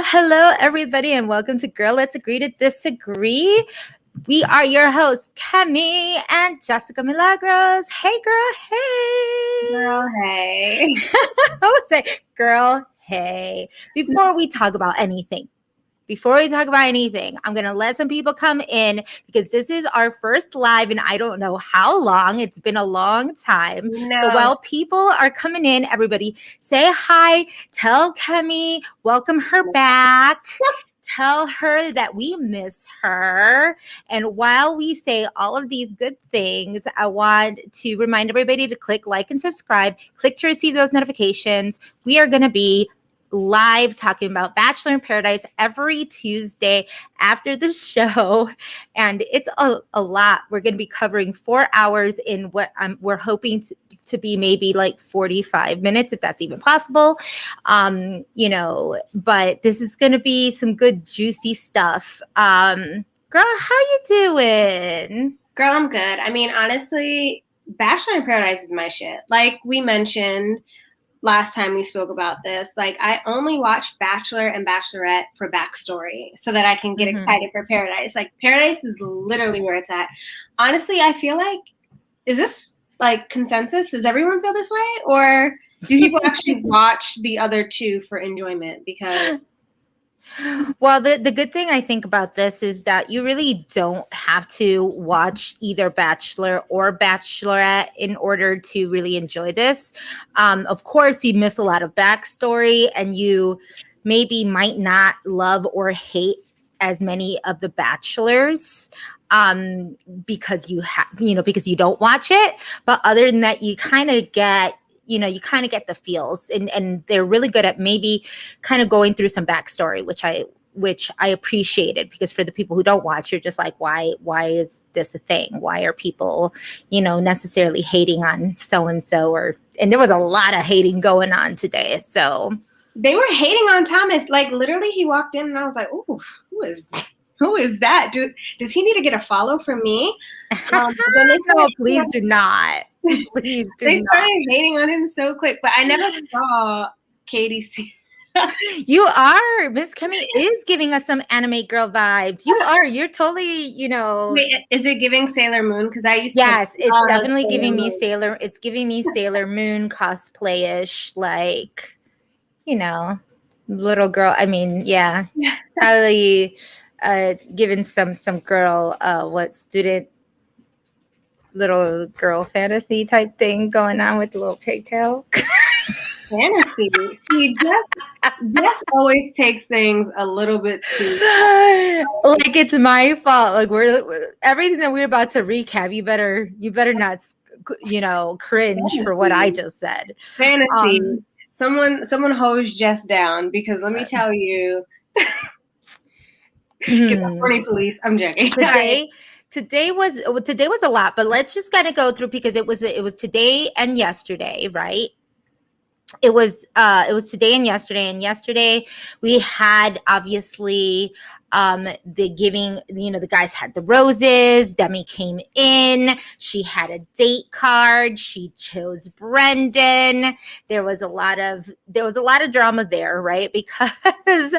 Hello, everybody, and welcome to Girl Let's Agree to Disagree. We are your hosts, KEMI and Jessica Milagros. Hey, girl, hey. Girl, hey. I would say, girl, hey. Before we talk about anything, I'm going to let some people come in because this is our first live and I don't know how long. It's been a long time. No. So while people are coming in, everybody say hi, tell KEMI, welcome her back. Tell her that we miss her. And while we say all of these good things, I want to remind everybody to click like and subscribe. Click to receive those notifications. We are going to be live talking about Bachelor in Paradise every Tuesday after the show. And it's a lot. We're going to be covering 4 hours in what we're hoping to be maybe like 45 minutes, if that's even possible. But this is going to be some good juicy stuff. Girl, how you doing? Girl, I'm good. I mean, honestly, Bachelor in Paradise is my shit. Like we mentioned last time we spoke about this, like I only watch Bachelor and Bachelorette for backstory so that I can get excited for Paradise. Like Paradise is literally where it's at. Honestly, I feel like, is this like consensus? Does everyone feel this way? Or do people actually watch the other two for enjoyment? Because well, the good thing I think about this is that you really don't have to watch either Bachelor or Bachelorette in order to really enjoy this. Of course, you miss a lot of backstory and you maybe might not love or hate as many of the bachelors because because you don't watch it. But other than that, you kind of get the feels and they're really good at maybe kind of going through some backstory, which I appreciated, because for the people who don't watch, you're just like, why is this a thing? Why are people, necessarily hating on so-and-so and there was a lot of hating going on today. So they were hating on Thomas. Like literally he walked in and I was like, ooh, who is that? Does he need to get a follow from me? No, please do not. Please do they not. started hating on him so quick, but I never saw Katie see. You are. Miss KEMI is giving us some anime girl vibes. You're totally, Wait, is it giving Sailor Moon? Because I used to. Yes, it's definitely giving me It's giving me Sailor Moon cosplay-ish, like, little girl. I mean, yeah. Probably giving some girl student little girl fantasy type thing going on with the little pigtail. Fantasy. See, Jess always takes things a little bit too like it's my fault. Like we're everything that we're about to recap. You better not cringe fantasy for what I just said. Fantasy. Someone hose Jess down, because let me tell you. Get the horny police. I'm joking. Today was a lot, but let's just kind of go through, because it was today and yesterday, right? It was today and yesterday we had obviously the giving, the guys had the roses. Demi came in, she had a date card, she chose Brendan. There was a lot of drama there, right? Because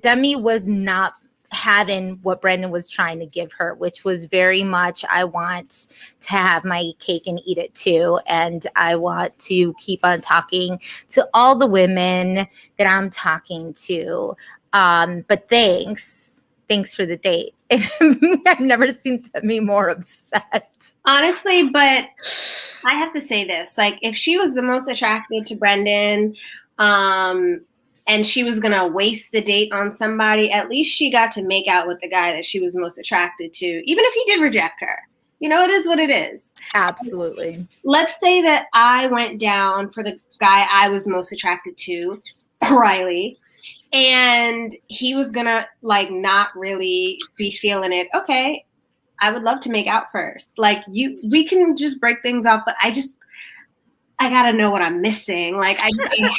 Demi was not having what Brendan was trying to give her, which was very much, I want to have my cake and eat it too. And I want to keep on talking to all the women that I'm talking to. But thanks for the date. I've never seen Demi more upset. Honestly, but I have to say this, like, if she was the most attracted to Brendan, and she was going to waste a date on somebody, at least she got to make out with the guy that she was most attracted to, even if he did reject her. It is what it is. Absolutely. Let's say that I went down for the guy I was most attracted to, Riley, and he was going to, like, not really be feeling it. Okay, I would love to make out first. Like, we can just break things off, but I gotta know what I'm missing. Like I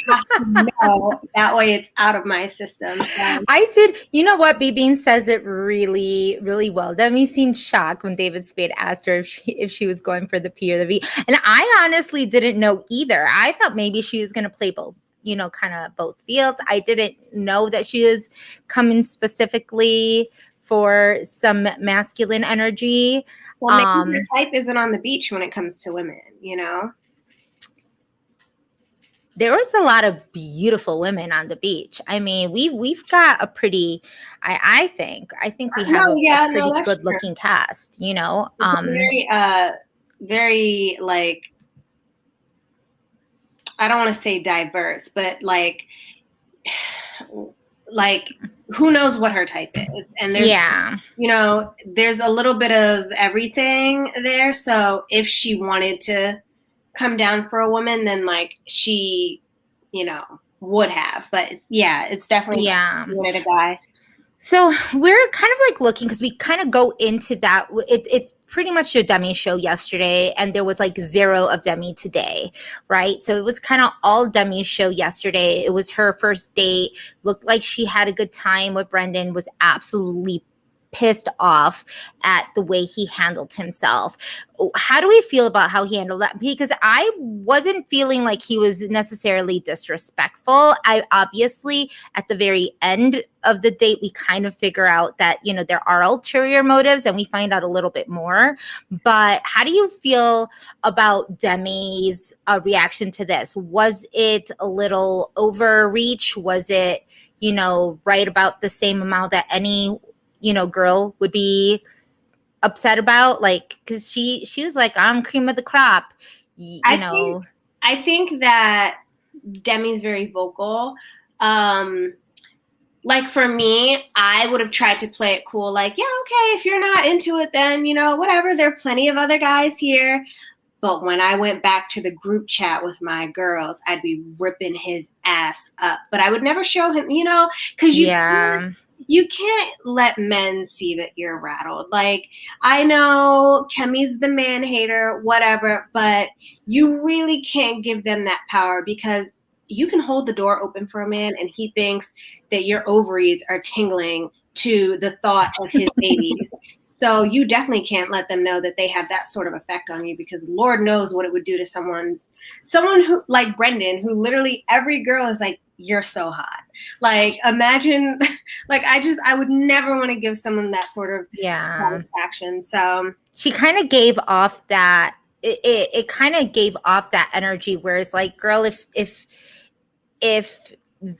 have to know, that way it's out of my system. So. I did. You know what? B-Bean says it really, really well. Demi seemed shocked when David Spade asked her if she was going for the P or the V. And I honestly didn't know either. I thought maybe she was going to play both. kind of both fields. I didn't know that she was coming specifically for some masculine energy. Well, maybe your type isn't on the beach when it comes to women, There was a lot of beautiful women on the beach. I mean, we've got a pretty, I think we have a pretty that's good true. looking cast. It's very very like, I don't want to say diverse, but like who knows what her type is, and there's there's a little bit of everything there. So if she wanted to come down for a woman, then like she would have, but it's definitely wanted a guy. So we're kind of like looking, because we kind of go into that. It's pretty much a Demi show yesterday, and there was like zero of Demi today, right? So it was kind of all Demi's show yesterday. It was her first date. Looked like she had a good time with Brendan, was absolutely pissed off at the way he handled himself. How do we feel about how he handled that? Because I wasn't feeling like he was necessarily disrespectful. I obviously, at the very end of the date, we kind of figure out that, there are ulterior motives, and we find out a little bit more. But how do you feel about Demi's reaction to this? Was it a little overreach? Was it, right about the same amount that any girl would be upset about? Like, because she was like, I'm cream of the crop, I think that Demi's very vocal. Like for me, I would have tried to play it cool, like, yeah, okay, if you're not into it, then whatever, there are plenty of other guys here. But when I went back to the group chat with my girls, I'd be ripping his ass up, but I would never show him, because you can't let men see that you're rattled. Like, I know KEMI's the man hater, whatever, but you really can't give them that power, because you can hold the door open for a man and he thinks that your ovaries are tingling to the thought of his babies. So you definitely can't let them know that they have that sort of effect on you, because Lord knows what it would do to someone who, like Brendan, who literally every girl is like, you're so hot. Like, imagine, like, I would never want to give someone that sort of satisfaction. So she kind of gave off that, it kind of gave off that energy where it's like, girl, if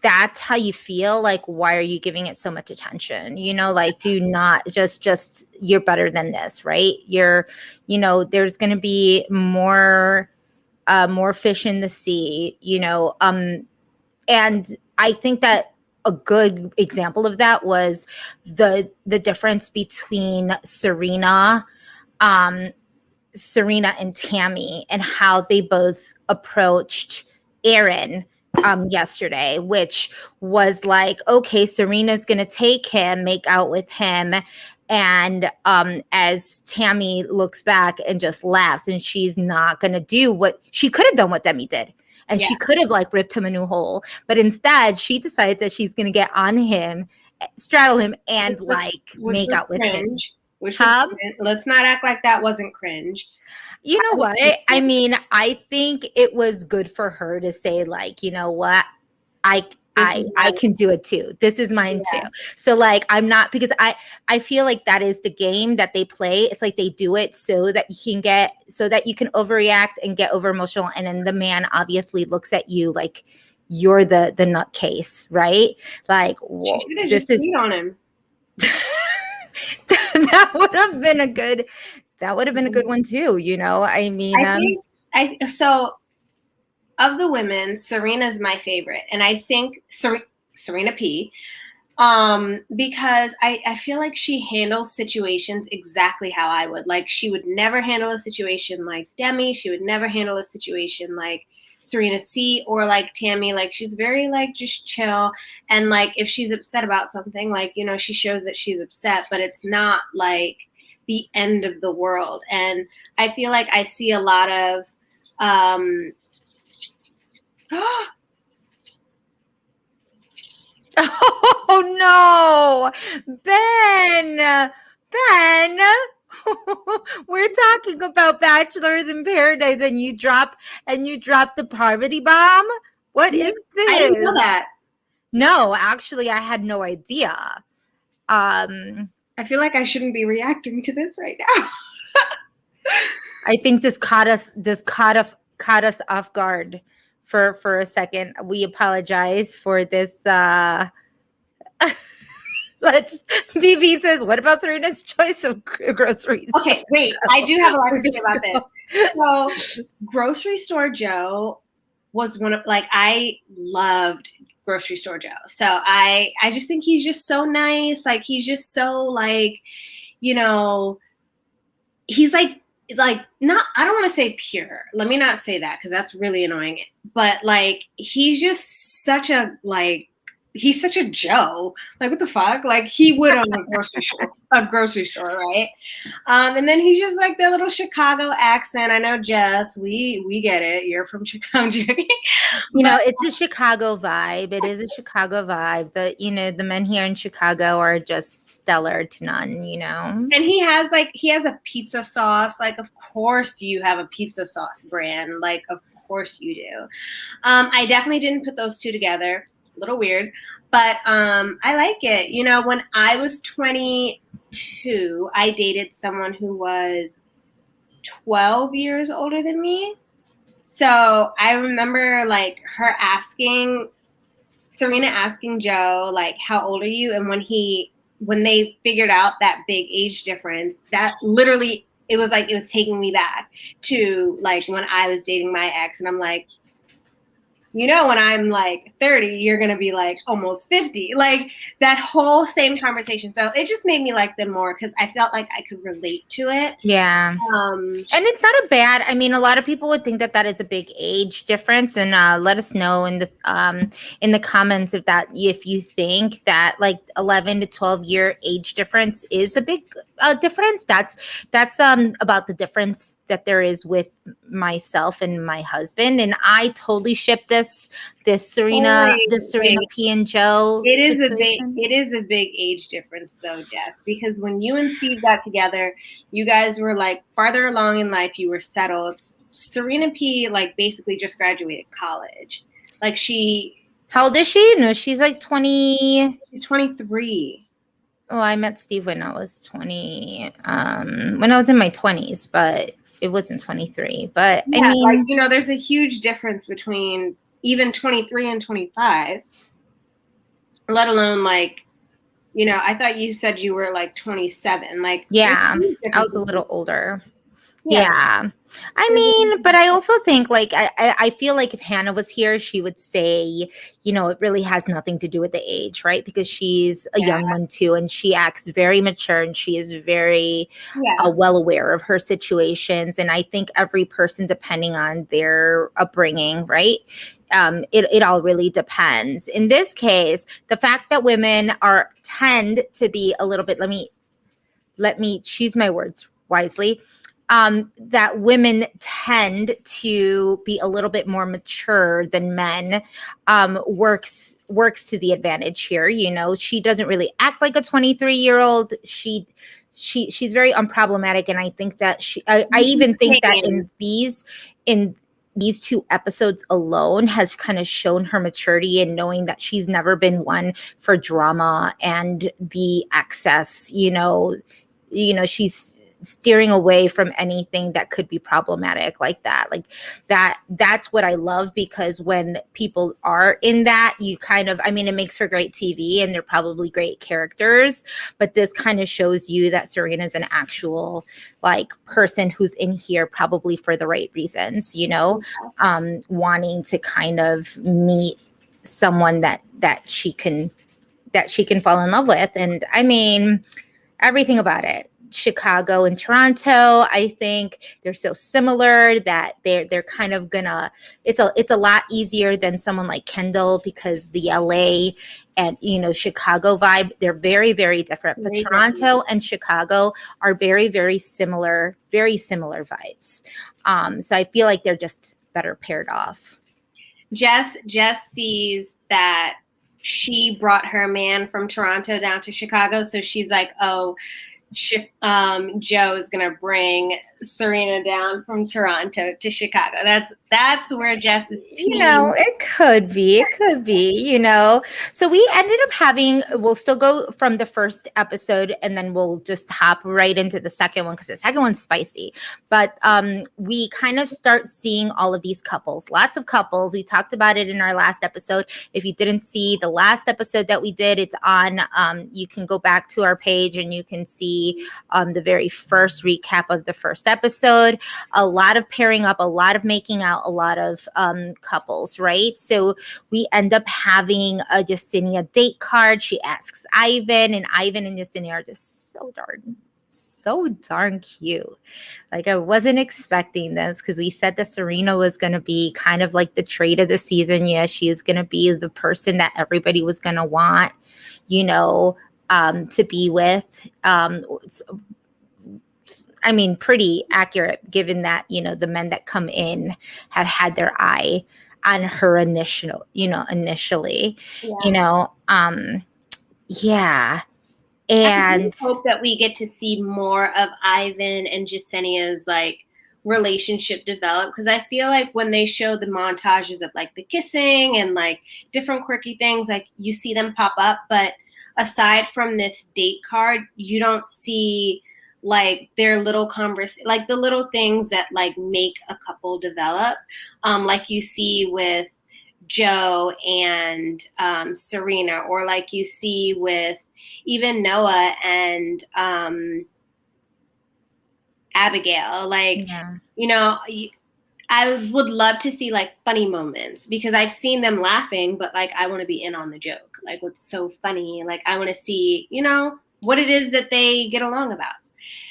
that's how you feel, like, why are you giving it so much attention? Like, do not just you're better than this, right? There's going to be more fish in the sea, and I think that a good example of that was the difference between Serena and Tammy, and how they both approached Aaron yesterday, which was like, okay, Serena's gonna take him, make out with him, and as Tammy looks back and just laughs, and she's not gonna do what she could have done, what Demi did. And she could have like ripped him a new hole, but instead she decides that she's gonna get on him, straddle him, and make out with him. Let's not act like that wasn't cringe. You know what? I mean, I think it was good for her to say, like, you know what? I can do it too. This is mine too. So like, I'm not, because I feel like that is the game that they play. It's like they do it so that you can overreact and get over emotional. And then the man obviously looks at you like you're the nutcase, right? Like, whoa, this is on him. That would have been a good one too. I mean, so of the women, Serena's my favorite. And I think Serena P, because I feel like she handles situations exactly how I would. Like, she would never handle a situation like Demi. She would never handle a situation like Serena C or like Tammy. Like, she's very like just chill. And like, if she's upset about something, like, she shows that she's upset, but it's not like the end of the world. And I feel like I see a lot of oh no, Ben, we're talking about Bachelors in Paradise, and you drop the Parvati bomb. What is I didn't know this? that. No, actually, I had no idea. I feel like I shouldn't be reacting to this right now. I think this caught us off guard for a second. We apologize for this. Let's BB says, what about Serena's choice of groceries? Okay, wait. I do have a lot to say about this. So, Grocery Store Joe was one of, like, I loved Grocery Store Joe. So I just think he's just so nice. Like, he's just so, like, you know, he's like not, I don't want to say pure. Let me not say that because that's really annoying. But like, he's just such a, like, he's such a Joe. Like, what the fuck? Like, he would own a grocery store, right? And then he's just like that little Chicago accent. I know, Jess, we get it. You're from Chicago. You know, it's a Chicago vibe. It is a Chicago vibe. The men here in Chicago are just stellar to none, you know. And he has a pizza sauce. Like, of course you have a pizza sauce brand. Like, of course you do. I definitely didn't put those two together. A little weird, but I like it. You know, when I was 22, I dated someone who was 12 years older than me. So I remember, like, Serena asking Joe, like, how old are you? And when they figured out that big age difference, that literally, it was like, it was taking me back to, like, when I was dating my ex. And I'm like, you know, when I'm like 30, you're going to be like almost 50. Like, that whole same conversation. So it just made me like them more because I felt like I could relate to it. Yeah. And it's not a lot of people would think that is a big age difference. And let us know in the comments if you think that like 11 to 12 year age difference is a big difference. That's about the difference that there is with myself and my husband. And I totally ship this Serena P and Joe. It is a big age difference though, Jess, because when you and Steve got together, you guys were like farther along in life, you were settled. Serena P, like, basically just graduated college. Like, how old is she? No, she's like 20. She's 23. Oh, I met Steve when I was 20. When I was in my 20s, but it wasn't 23. But yeah, I mean, like, you know, there's a huge difference between even 23 and 25, let alone, like, you know, I thought you said you were like 27. Like, yeah, I was a little older. Yeah. I mean, but I also think, like, I feel like if Hannah was here, she would say, you know, it really has nothing to do with the age, right? Because she's a young one too, and she acts very mature, and she is very well aware of her situations. And I think every person, depending on their upbringing, right? It all really depends. In this case, the fact that women tend to be a little bit, let me choose my words wisely. That women tend to be a little bit more mature than men, works to the advantage here. You know, she doesn't really act like a 23-year-old. She's very unproblematic, and I think that I even think that in these two episodes alone has kind of shown her maturity and knowing that she's never been one for drama and the excess. You know, she's steering away from anything that could be problematic like that. Like that's what I love, because when people are in that, you kind of, I mean, it makes for great TV and they're probably great characters, but this kind of shows you that Serena's an actual, like, person who's in here probably for the right reasons, you know, wanting to kind of meet someone that she can fall in love with. And I mean, everything about it. Chicago and Toronto, I think they're so similar that they're kind of gonna, it's a lot easier than someone like Kendall, because the LA and, you know, Chicago vibe, they're very, very different. But Toronto and Chicago are very, very similar vibes. So I feel like they're just better paired off. Jess sees that she brought her man from Toronto down to Chicago, so she's like, oh, Joe is going to bring Serena down from Toronto to Chicago. That's where Jess's team. It could be. So we ended up we'll still go from the first episode and then we'll just hop right into the second one because the second one's spicy. But we kind of start seeing all of these couples, lots of couples. We talked about it in our last episode. If you didn't see the last episode that we did, it's on, you can go back to our page and you can see the very first recap of the first episode. A lot of pairing up, a lot of making out, a lot of couples, right? So we end up having a Justinia date card. She asks Ivan, and Ivan and Justinia are just so darn cute. Like, I wasn't expecting this because we said that Serena was going to be kind of like the trait of the season. Yeah, she is going to be the person that everybody was going to want, to be with. I mean, pretty accurate given that, the men that come in have had their eye on her initially. Yeah. Yeah. I really And hope that we get to see more of Ivan and Jasenia's like relationship develop, because I feel like when they show the montages of like the kissing and like different quirky things, like you see them pop up, but aside from this date card, you don't see like their little like the little things that like make a couple develop, like you see with Joe and Serena, or like you see with even Noah and Abigail. Like, yeah. I would love to see like funny moments, because I've seen them laughing, but like I want to be in on the joke. Like, what's so funny? Like, I want to see, what it is that they get along about,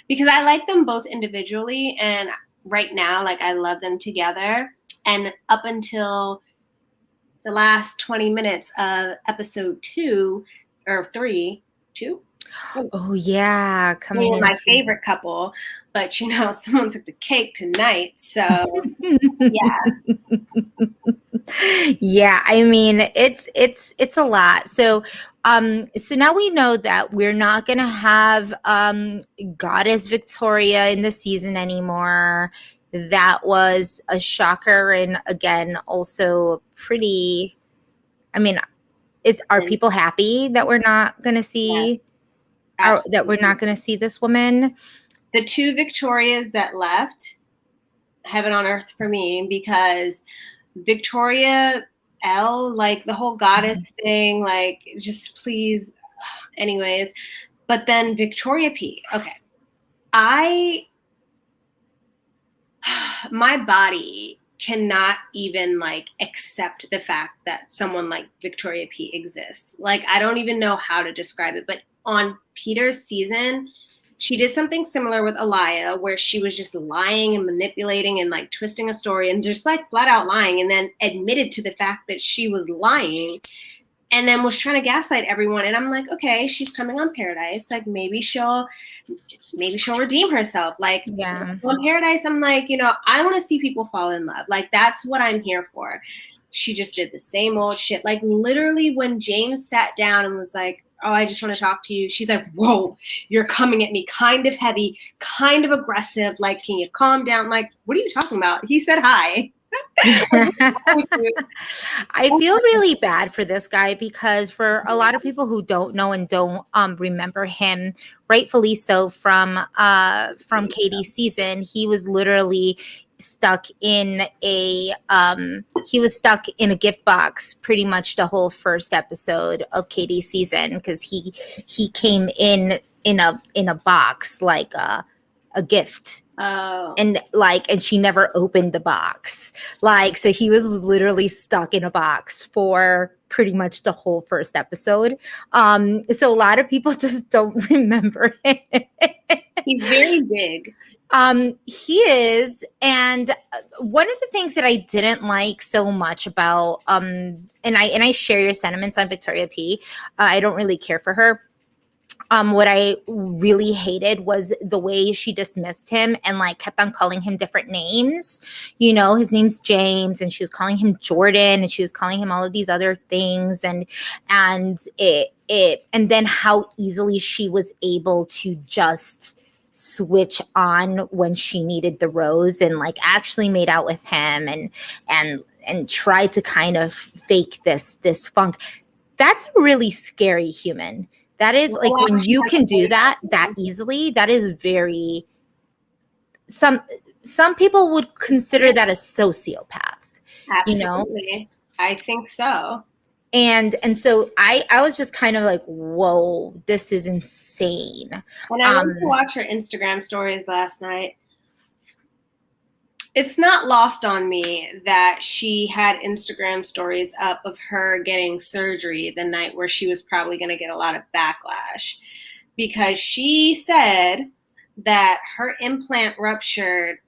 because I like them both individually, and right now, like, I love them together. And up until the last 20 minutes of episode 2 or 3, 2. Oh yeah, coming in My favorite couple, but someone took the cake tonight, so yeah. Yeah, I mean, it's a lot. So now we know that we're not gonna have Goddess Victoria in the season anymore. That was a shocker, and again, also pretty. I mean, are people happy that we're not gonna see? Yes, That we're not gonna see this woman? The 2 Victorias that left, heaven on earth for me, because Victoria L, like the whole goddess thing, like, just please. Anyways, but then Victoria P. Okay, my body cannot even like accept the fact that someone like Victoria P exists. Like, I don't even know how to describe it, but on Peter's season, she did something similar with Alaya, where she was just lying and manipulating and like twisting a story and just like flat out lying, and then admitted to the fact that she was lying, and then was trying to gaslight everyone. And I'm like, okay, she's coming on Paradise. Like, maybe she'll redeem herself. Like, Yeah. on Paradise, I'm like, I want to see people fall in love. Like, that's what I'm here for. She just did the same old shit. Like, literally, when James sat down and was like, oh, I just want to talk to you, she's like, whoa, you're coming at me kind of heavy, kind of aggressive. Like, can you calm down? Like, what are you talking about? He said hi. I feel really bad for this guy, because for a lot of people who don't know and don't remember him, rightfully so, from Katie's season, he was literally stuck in a gift box pretty much the whole first episode of Katie's season, because he came in a box, like a gift. Oh. And she never opened the box. Like, so he was literally stuck in a box for pretty much the whole first episode. So a lot of people just don't remember him. He's very big. He is. And one of the things that I didn't like so much about, and I share your sentiments on Victoria P. I don't really care for her. What I really hated was the way she dismissed him and like kept on calling him different names. You know, his name's James, and she was calling him Jordan, and she was calling him all of these other things, and and then how easily she was able to just switch on when she needed the rose and like actually made out with him and tried to kind of fake this funk. That's a really scary human. That is like when you can do that easily, that is very some people would consider that a sociopath. Absolutely. You know? I think so. And so I was just kind of like, whoa, this is insane. When I went to watch her Instagram stories last night, it's not lost on me that she had Instagram stories up of her getting surgery the night where she was probably going to get a lot of backlash, because she said that her implant ruptured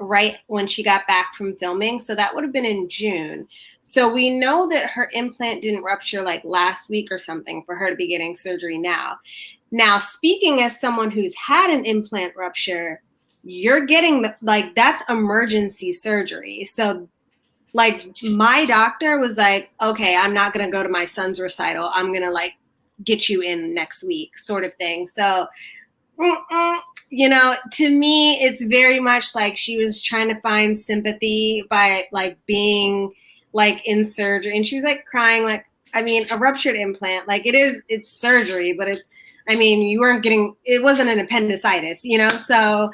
right when she got back from filming. So that would have been in June. So we know that her implant didn't rupture like last week or something for her to be getting surgery now. Now, speaking as someone who's had an implant rupture, you're getting like that's emergency surgery. So like my doctor was like, okay, I'm not going to go to my son's recital. I'm going to like get you in next week sort of thing. So, you know, to me, it's very much like she was trying to find sympathy by like being like in surgery. And she was like crying, like, I mean, a ruptured implant, like it's surgery, but it's, I mean, it wasn't an appendicitis, you know, so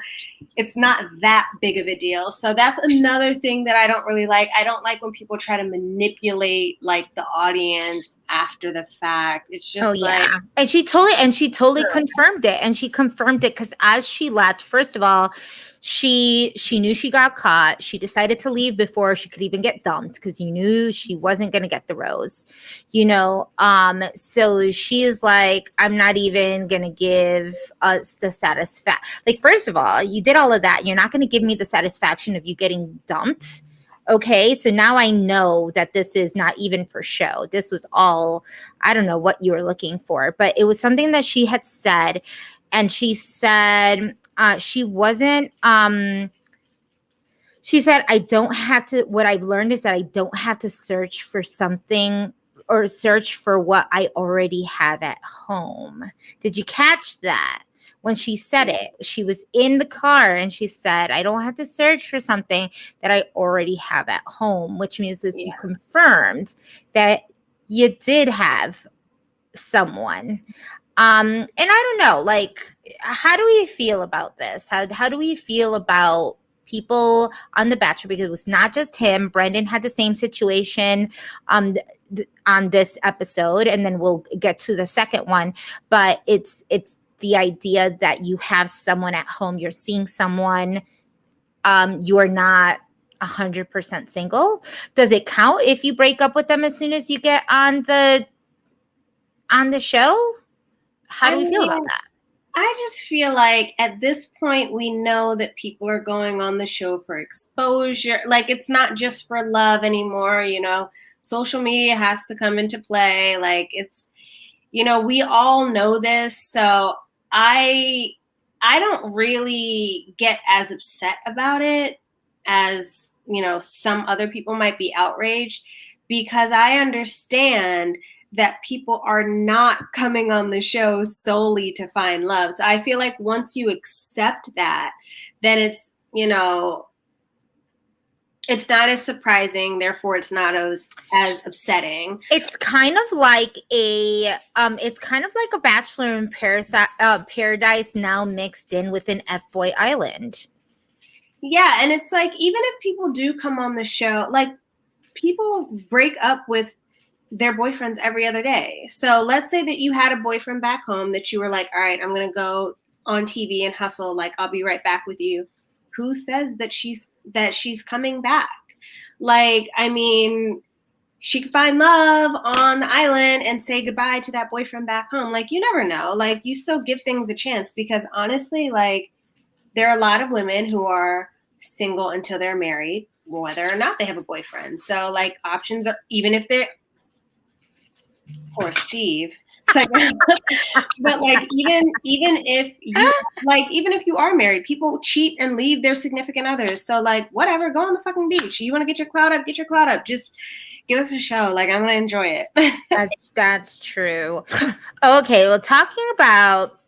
it's not that big of a deal. So that's another thing that I don't really like. I don't like when people try to manipulate like the audience after the fact. It's just like, and she totally confirmed it. And she confirmed it because as she left, first of all, she knew she got caught. She decided to leave before she could even get dumped because you knew she wasn't going to get the rose, you know. So she is like, I'm not even going to give us the satisfaction. Like, first of all, you did all of that. You're not going to give me the satisfaction of you getting dumped. Okay, so now I know that this is not even for show. This was all, I don't know what you were looking for, but it was something that she had said. And she said she wasn't, she said, I don't have to, what I've learned is that I don't have to search for something or search for what I already have at home. Did you catch that? When she said it, she was in the car and she said, I don't have to search for something that I already have at home, which means this you confirmed that you did have someone. And I don't know, like, how do we feel about this? How do we feel about people on The Bachelor? Because it was not just him. Brendan had the same situation on this episode, and then we'll get to the second one. But it's the idea that you have someone at home, you're seeing someone, you're not 100% single. Does it count if you break up with them as soon as you get on the show? How do we feel about that? I just feel like at this point, we know that people are going on the show for exposure. Like, it's not just for love anymore, you know. Social media has to come into play. Like, it's, you know, we all know this. So I don't really get as upset about it as, you know, some other people might be outraged, because I understand that people are not coming on the show solely to find love. So I feel like once you accept that, then it's, you know, it's not as surprising, therefore it's not as upsetting. It's kind of like a Bachelor in Paradise now mixed in with an F-Boy Island. Yeah, and it's like, even if people do come on the show, like, people break up with their boyfriends every other day. So let's say that you had a boyfriend back home that you were like, all right, I'm going to go on TV and hustle. Like, I'll be right back with you. Who says that she's coming back? Like, I mean, she could find love on the island and say goodbye to that boyfriend back home. Like, you never know. Like, you still give things a chance, because honestly, like, there are a lot of women who are single until they're married, whether or not they have a boyfriend. So like, options are, even if they're, poor Steve. Like, but like even if you are married, people cheat and leave their significant others. So like whatever, go on the fucking beach. You want to get your clout up, get your clout up. Just give us a show. Like I'm gonna enjoy it. That's true. Okay, well, talking about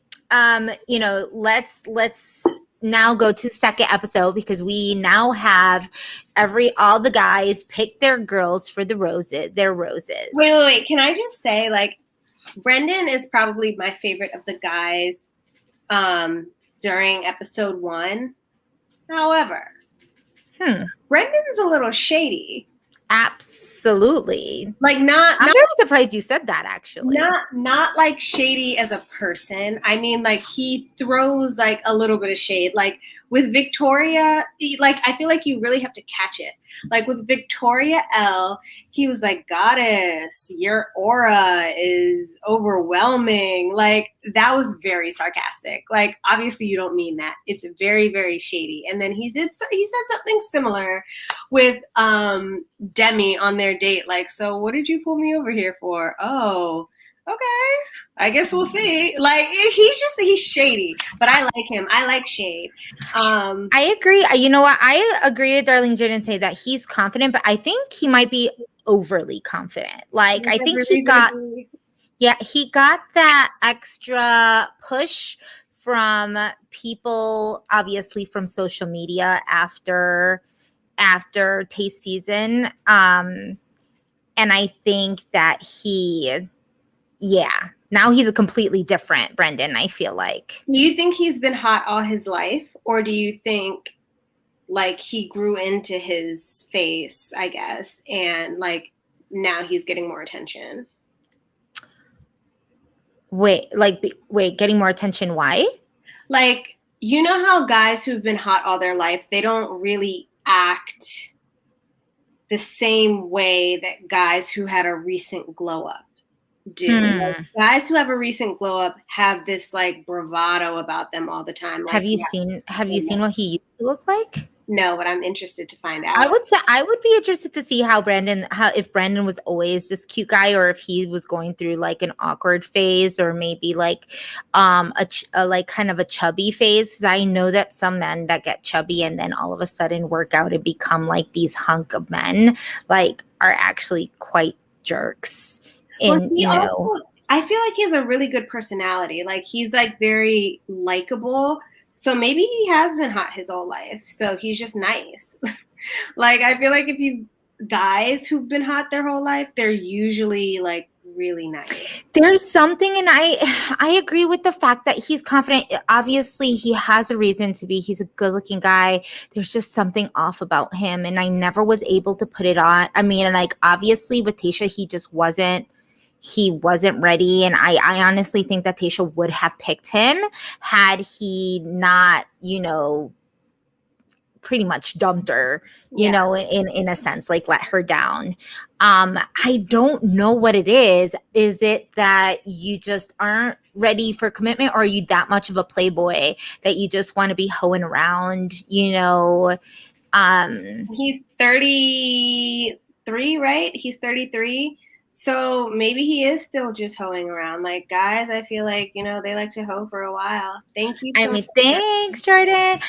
let's now go to the second episode because we now have all the guys pick their girls for their roses. Wait. Can I just say, like, Brendan is probably my favorite of the guys during episode 1. However, Brendan's a little shady. Absolutely. Like I'm very surprised you said that, actually. Not like shady as a person. I mean, like he throws like a little bit of shade. Like with Victoria, like I feel like you really have to catch it. Like with Victoria L, he was like, "Goddess, your aura is overwhelming." Like that was very sarcastic. Like obviously you don't mean that. It's very, very shady. And then he said something similar with Demi on their date. Like, "So what did you pull me over here for?" "Oh, okay, I guess we'll see." Like he's shady, but I like him. I like shade. I agree. You know what? I agree with Darlene Jane and say that he's confident, but I think he might be overly confident. Like I think he got that extra push from people, obviously from social media after taste season. And I think that now he's a completely different Brendan, I feel like. Do you think he's been hot all his life? Or do you think like he grew into his face, I guess, and like now he's getting more attention? Wait, getting more attention, why? Like, you know how guys who've been hot all their life, they don't really act the same way that guys who had a recent glow up do. Like, guys who have a recent glow up have this like bravado about them all the time. Like, have you seen what he used to look like? No, but I'm interested to find out. I would be interested to see if Brandon was always this cute guy or if he was going through like an awkward phase or maybe like a like kind of a chubby phase. 'Cause I know that some men that get chubby and then all of a sudden work out and become like these hunk of men like are actually quite jerks. And I feel like he has a really good personality. Like he's like very likable. So maybe he has been hot his whole life. So he's just nice. Like I feel like guys who've been hot their whole life, they're usually like really nice. There's something, and I agree with the fact that he's confident. Obviously, he has a reason to be. He's a good-looking guy. There's just something off about him, and I never was able to put it on. I mean, like obviously with Tayshia, he just wasn't. He wasn't ready, and I honestly think that Tayshia would have picked him had he not, pretty much dumped her, in a sense, like let her down. I don't know what it is. Is it that you just aren't ready for commitment, or are you that much of a playboy that you just want to be hoeing around, He's 33, right? He's 33. So maybe he is still just hoeing around. Like guys, I feel like, they like to hoe for a while. Thank you so much. Thanks, Jordan.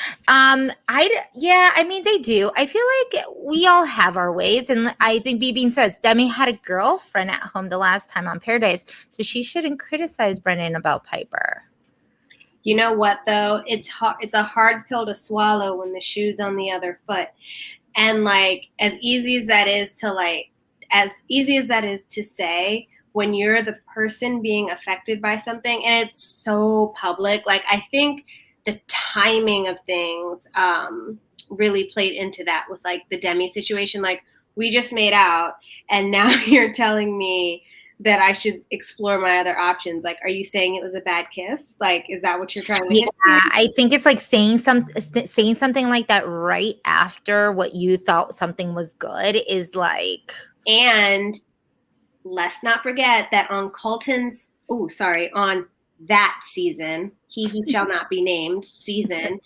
They do. I feel like we all have our ways. And I think B-Bean says Demi had a girlfriend at home the last time on Paradise. So she shouldn't criticize Brendan about Piper. You know what though? It's a hard pill to swallow when the shoe's on the other foot. And like as easy as that is to say, when you're the person being affected by something and it's so public, like I think the timing of things really played into that with like the Demi situation. Like we just made out and now you're telling me that I should explore my other options. Like, are you saying it was a bad kiss? Like, is that what you're trying to hit? I think it's like saying something like that right after what you thought something was good is like. And let's not forget that on on that season, He Who Shall Not Be Named season,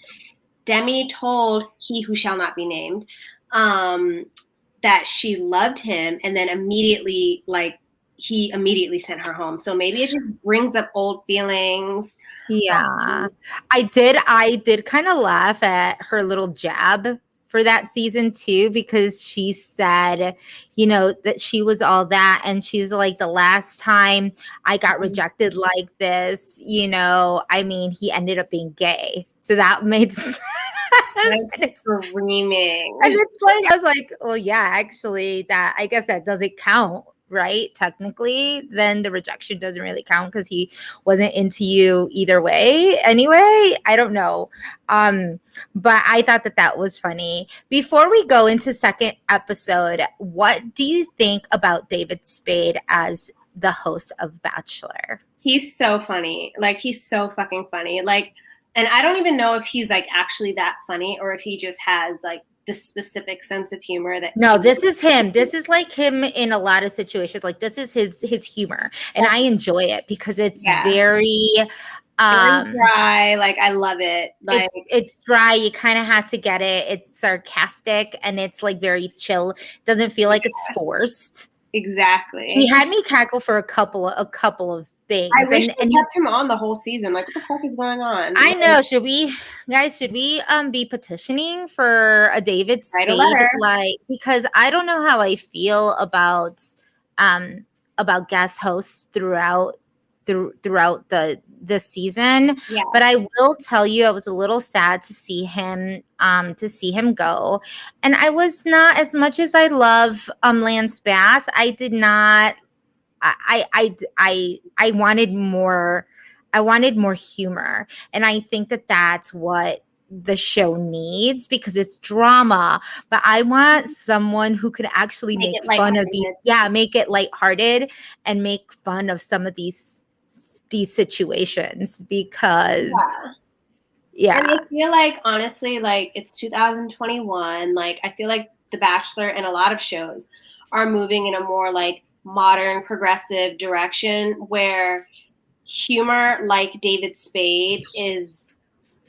Demi told He Who Shall Not Be Named that she loved him, and then immediately like he immediately sent her home. So maybe it just brings up old feelings. Yeah. I did kind of laugh at her little jab for that season too, because she said, that she was all that, and she's like, the last time I got rejected like this, I mean, he ended up being gay. So that made sense. I'm And it's screaming. and it's like, I was like, well, yeah, actually, that, I guess that doesn't count, right? Technically, then the rejection doesn't really count because he wasn't into you either way. Anyway, I don't know. But I thought that that was funny. Before we go into second episode, what do you think about David Spade as the host of Bachelor? He's so funny. Like, he's so fucking funny. Like, and I don't even know if he's like actually that funny or if he just has like this specific sense of humor that No, this is him. This is like him in a lot of situations. Like, this is his humor, and I enjoy it because it's very dry. Like, I love it. Like, it's dry. You kind of have to get it. It's sarcastic and it's like very chill. It doesn't feel like it's forced. Exactly. He had me cackle for a couple of things. I wish they kept him on the whole season. Like, what the fuck is going on? I know. Should we be petitioning for a David Spade? Write a letter. Like, because I don't know how I feel about guest hosts throughout the season. Yeah. But I will tell you, I was a little sad to see him go. And I was not, as much as I love Lance Bass, I did not. I wanted more. I wanted more humor, and I think that that's what the show needs, because it's drama, but I want someone who could actually make fun of these. Yeah, make it lighthearted and make fun of some of these situations, because yeah. And I feel like, honestly, like, it's 2021. Like, I feel like The Bachelor and a lot of shows are moving in a more like modern, progressive direction where humor like David Spade is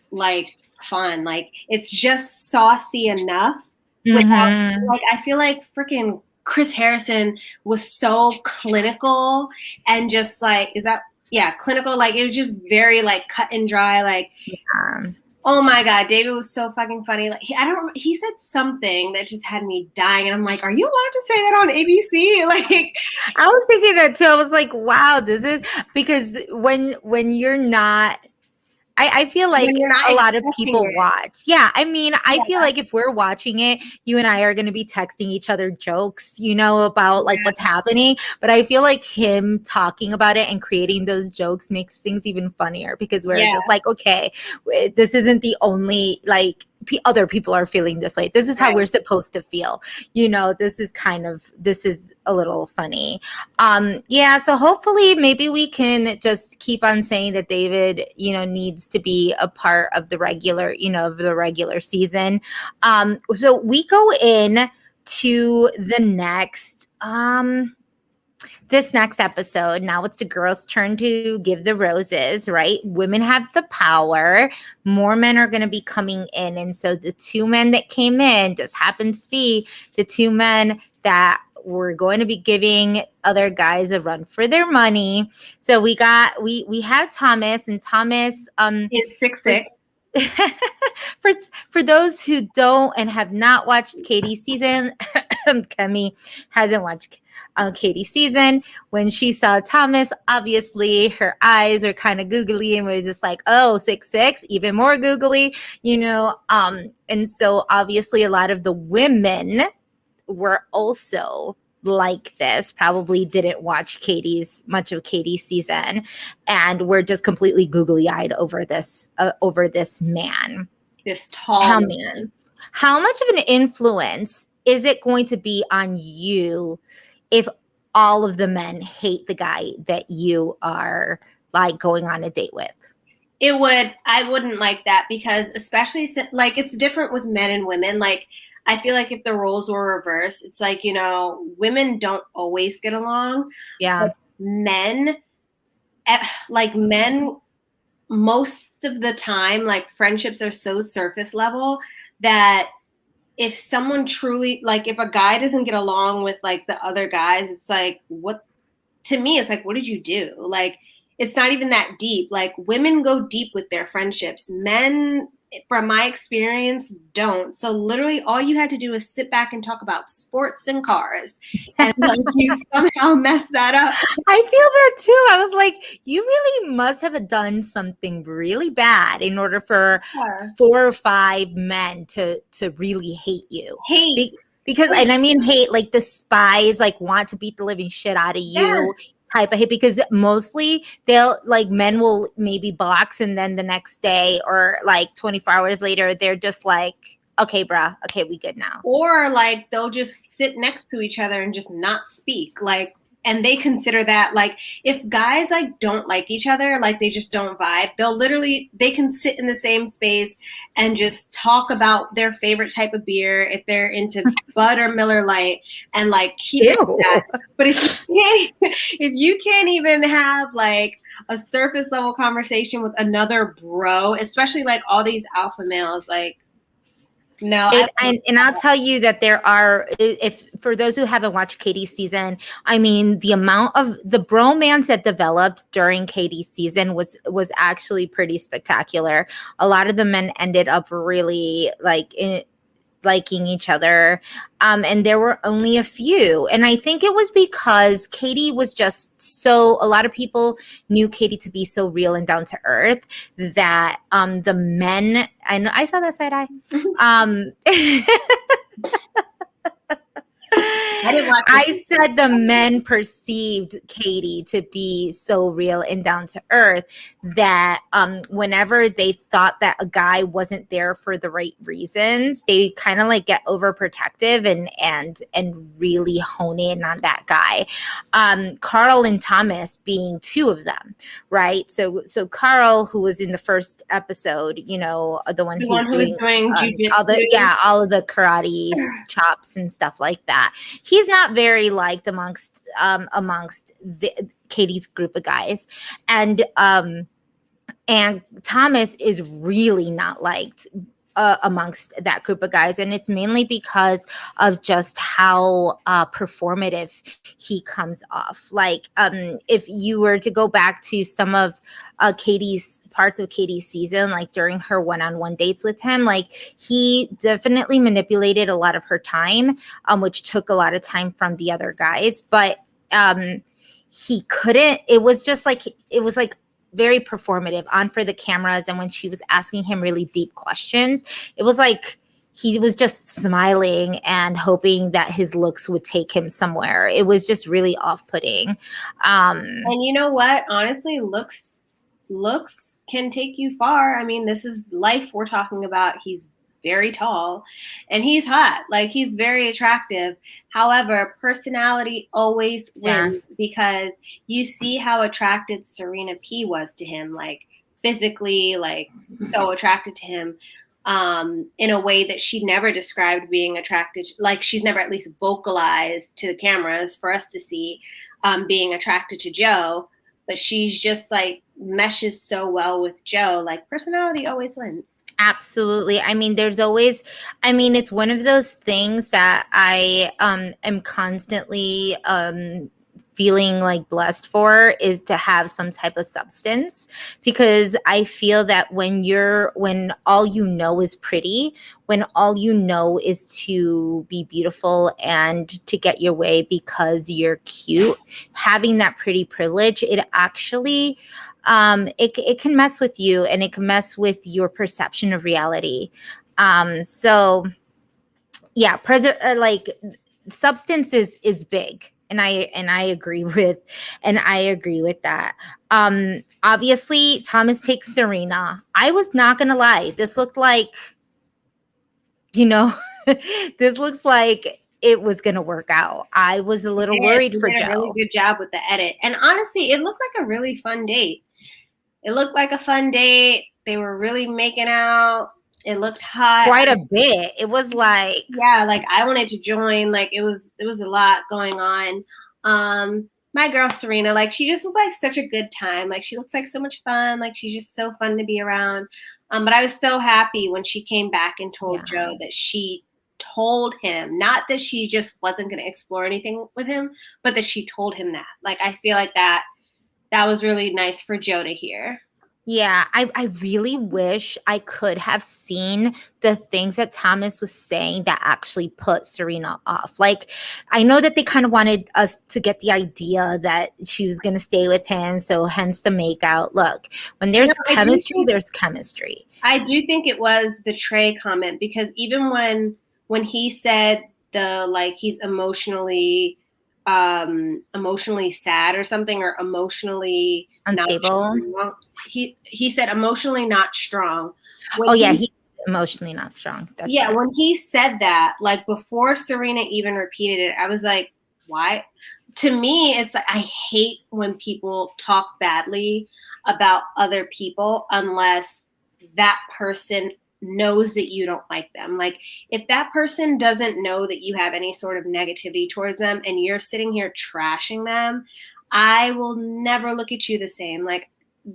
like fun. Like, it's just saucy enough without, like, I feel like freaking Chris Harrison was so clinical and just like, clinical. Like, it was just very like cut and dry. Like, oh my God, David was so fucking funny. Like, he said something that just had me dying, and I'm like, are you allowed to say that on ABC? Like, I was thinking that too. I was like, wow, this is, because when you're not, I feel like a lot of people watch. Yeah. I mean, I feel like if we're watching it, you and I are going to be texting each other jokes, about like what's happening. But I feel like him talking about it and creating those jokes makes things even funnier, because we're just like, okay, this isn't the only, like, other people are feeling this way. This is how we're supposed to feel. This is a little funny. Yeah. So hopefully maybe we can just keep on saying that David, needs to be a part of the regular, of the regular season. So we go in to the next, this next episode. Now it's the girls' turn to give the roses, right? Women have the power. More men are going to be coming in. And so the two men that came in just happens to be the two men that were going to be giving other guys a run for their money. So we have Thomas, and Thomas is 6'6". For those who don't and have not watched Katie's season, KEMI hasn't watched Katie's season. When she saw Thomas, obviously her eyes are kind of googly, and was just like, oh, 6'6", even more googly, and so obviously a lot of the women were also like this, probably didn't watch much of Katie's season, and we're just completely googly eyed over this man, this tall man. How much of an influence is it going to be on you if all of the men hate the guy that you are like going on a date with? I wouldn't like that, because especially like, it's different with men and women. Like, I feel like if the roles were reversed, it's like, women don't always get along. Yeah. But men, most of the time, like, friendships are so surface level that if someone truly, like, if a guy doesn't get along with like the other guys, it's like, what to me, it's like, what did you do? Like, it's not even that deep. Like, women go deep with their friendships. Men, from my experience, don't. So literally all you had to do is sit back and talk about sports and cars. And like you somehow messed that up. I feel that too. I was like, you really must have done something really bad in order for Yeah. 4 or 5 men to really hate you. Hate. Because, and I mean hate, like despise, like want to beat the living shit out of you. Yes. Type of hate, because mostly they'll like men will maybe box and then the next day or like 24 hours later they're just like, okay bruh, okay, we good now. Or like they'll just sit next to each other and just not speak. Like, and they consider that, like, if guys like don't like each other, like they just don't vibe, they'll literally, they can sit in the same space and just talk about their favorite type of beer if they're into Bud or Miller Lite, and like keep it Ew. that. But if you can't even have like a surface level conversation with another bro, especially like all these alpha males, like, no. And I'll tell you that there are, if for those who haven't watched Katie's season, I mean, the amount of the bromance that developed during Katie's season was actually pretty spectacular. A lot of the men ended up really like liking each other, and there were only a few, and I think it was because Katie was just so, a lot of people knew Katie to be so real and down to earth that the men, I know I saw that side eye. I didn't watch I it. said the men perceived Katie to be so real and down to earth that whenever they thought that a guy wasn't there for the right reasons, they kind of like get overprotective and really hone in on that guy. Carl and Thomas being two of them, right? So Carl, who was in the first episode, you know, the one The who's one who was doing jujitsu. all of the karate chops and stuff like that. He's not very liked amongst Katie's group of guys, and Thomas is really not liked amongst that group of guys, and it's mainly because of just how performative he comes off. Like, if you were to go back to some of Katie's parts of Katie's season, like during her one-on-one dates with him, like he definitely manipulated a lot of her time, which took a lot of time from the other guys, but he couldn't. It was just like, it was like very performative on for the cameras, and when she was asking him really deep questions, it was like he was just smiling and hoping that his looks would take him somewhere. It was just really off-putting. And you know what? Honestly, looks can take you far. I mean, this is life we're talking about. He's very tall and he's hot. Like, he's very attractive. However, personality always wins, because you see how attracted Serena P was to him, like physically, like so attracted to him, in a way that she never described being attracted. Like, she's never at least vocalized to the cameras for us to see being attracted to Joe, but she's just like meshes so well with Joe. Like, personality always wins. Absolutely. I mean, there's always, I mean, it's one of those things that I am constantly feeling like blessed for, is to have some type of substance, because I feel that when all you know is pretty, when all you know is to be beautiful and to get your way because you're cute, having that pretty privilege, it actually it can mess with you, and it can mess with your perception of reality. So yeah, like substance is big, and I agree with that. Obviously Thomas takes Serena. I was not gonna lie, this looked like, you know, this looks like it was gonna work out. I was a little worried for Joe. Did a really good job with the edit, and honestly, it looked like a really fun date. It looked like a fun date. They were really making out. It looked hot. Quite a bit. It was like, yeah, like I wanted to join. Like, it was a lot going on. My girl Serena, like, she just looked like such a good time. Like, she looks like so much fun. Like, she's just so fun to be around. But I was so happy when she came back and told Joe that she told him, not that she just wasn't going to explore anything with him, but that she told him that. Like, I feel like that was really nice for Joe to hear. Yeah, I really wish I could have seen the things that Thomas was saying that actually put Serena off. Like, I know that they kind of wanted us to get the idea that she was going to stay with him, so hence the makeout. Look, when there's chemistry, there's chemistry. I do think it was the Trey comment, because even when he said the, like, he's emotionally sad or something, or emotionally Unstable. not strong, he said emotionally not strong. He's emotionally not strong. That's true. When he said that, like, before Serena even repeated it, I was like, why? To me, it's like, I hate when people talk badly about other people unless that person knows that you don't like them. Like, if that person doesn't know that you have any sort of negativity towards them and you're sitting here trashing them, I will never look at you the same. Like,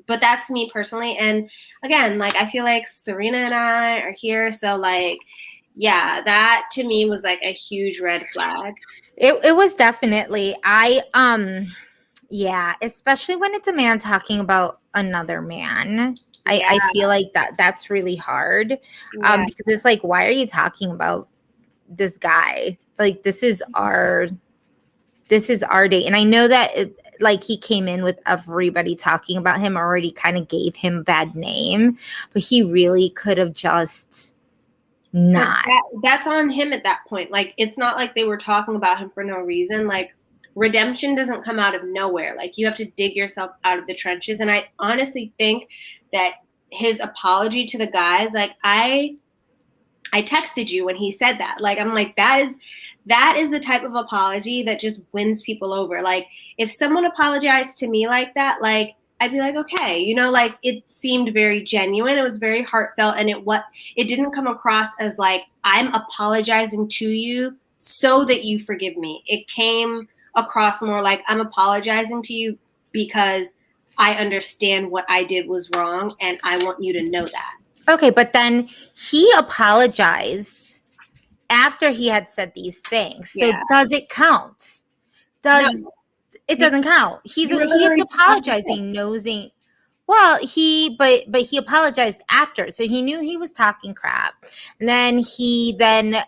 but that's me personally. And again, like, I feel like Serena and I are here, so, like, yeah, that to me was like a huge red flag. It was definitely. Yeah, especially when it's a man talking about another man. I feel like that's really hard. Because it's like, why are you talking about this guy? Like, this is our date. And I know that like, he came in with everybody talking about him, already kind of gave him a bad name, but he really could have just not. That's on him at that point. Like, it's not like they were talking about him for no reason. Like, redemption doesn't come out of nowhere. Like, you have to dig yourself out of the trenches. And I honestly think that his apology to the guys, like, I texted you when he said that. Like, I'm like, that is the type of apology that just wins people over. Like, if someone apologized to me like that, like, I'd be like, okay, you know, like, it seemed very genuine. It was very heartfelt. And it didn't come across as like, I'm apologizing to you so that you forgive me. It came across more like, I'm apologizing to you because I understand what I did was wrong and I want you to know that. Okay, but then he apologized after he had said these things. So does it count? It doesn't count. He's apologizing, nosing. Well, he apologized after, so he knew he was talking crap, and then he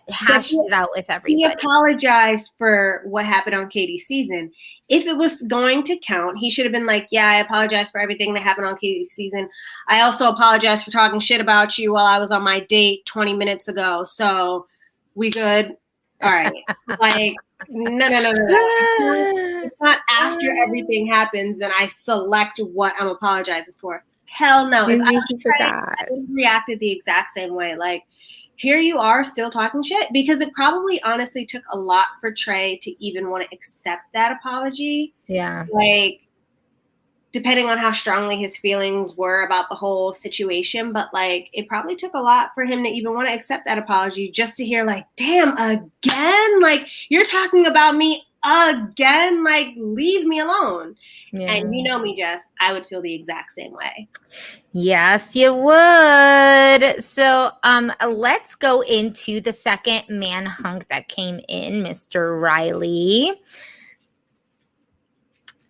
hashed it out with everybody. He apologized for what happened on Katie's season. If it was going to count, he should have been like, yeah, I apologize for everything that happened on Katie's season. I also apologize for talking shit about you while I was on my date 20 minutes ago. So we good? All right. Like, no. It's not after everything happens that I select what I'm apologizing for. Hell no. If I was Trey, I would have reacted the exact same way. Like, here you are still talking shit, because it probably honestly took a lot for Trey to even want to accept that apology. Yeah. Like, depending on how strongly his feelings were about the whole situation. But, like, it probably took a lot for him to even want to accept that apology, just to hear, like, damn, again? Like, you're talking about me again? Like, leave me alone. Yeah. And you know me, Jess, I would feel the exact same way. Yes, you would. So let's go into the second man hunk that came in, Mr. Riley.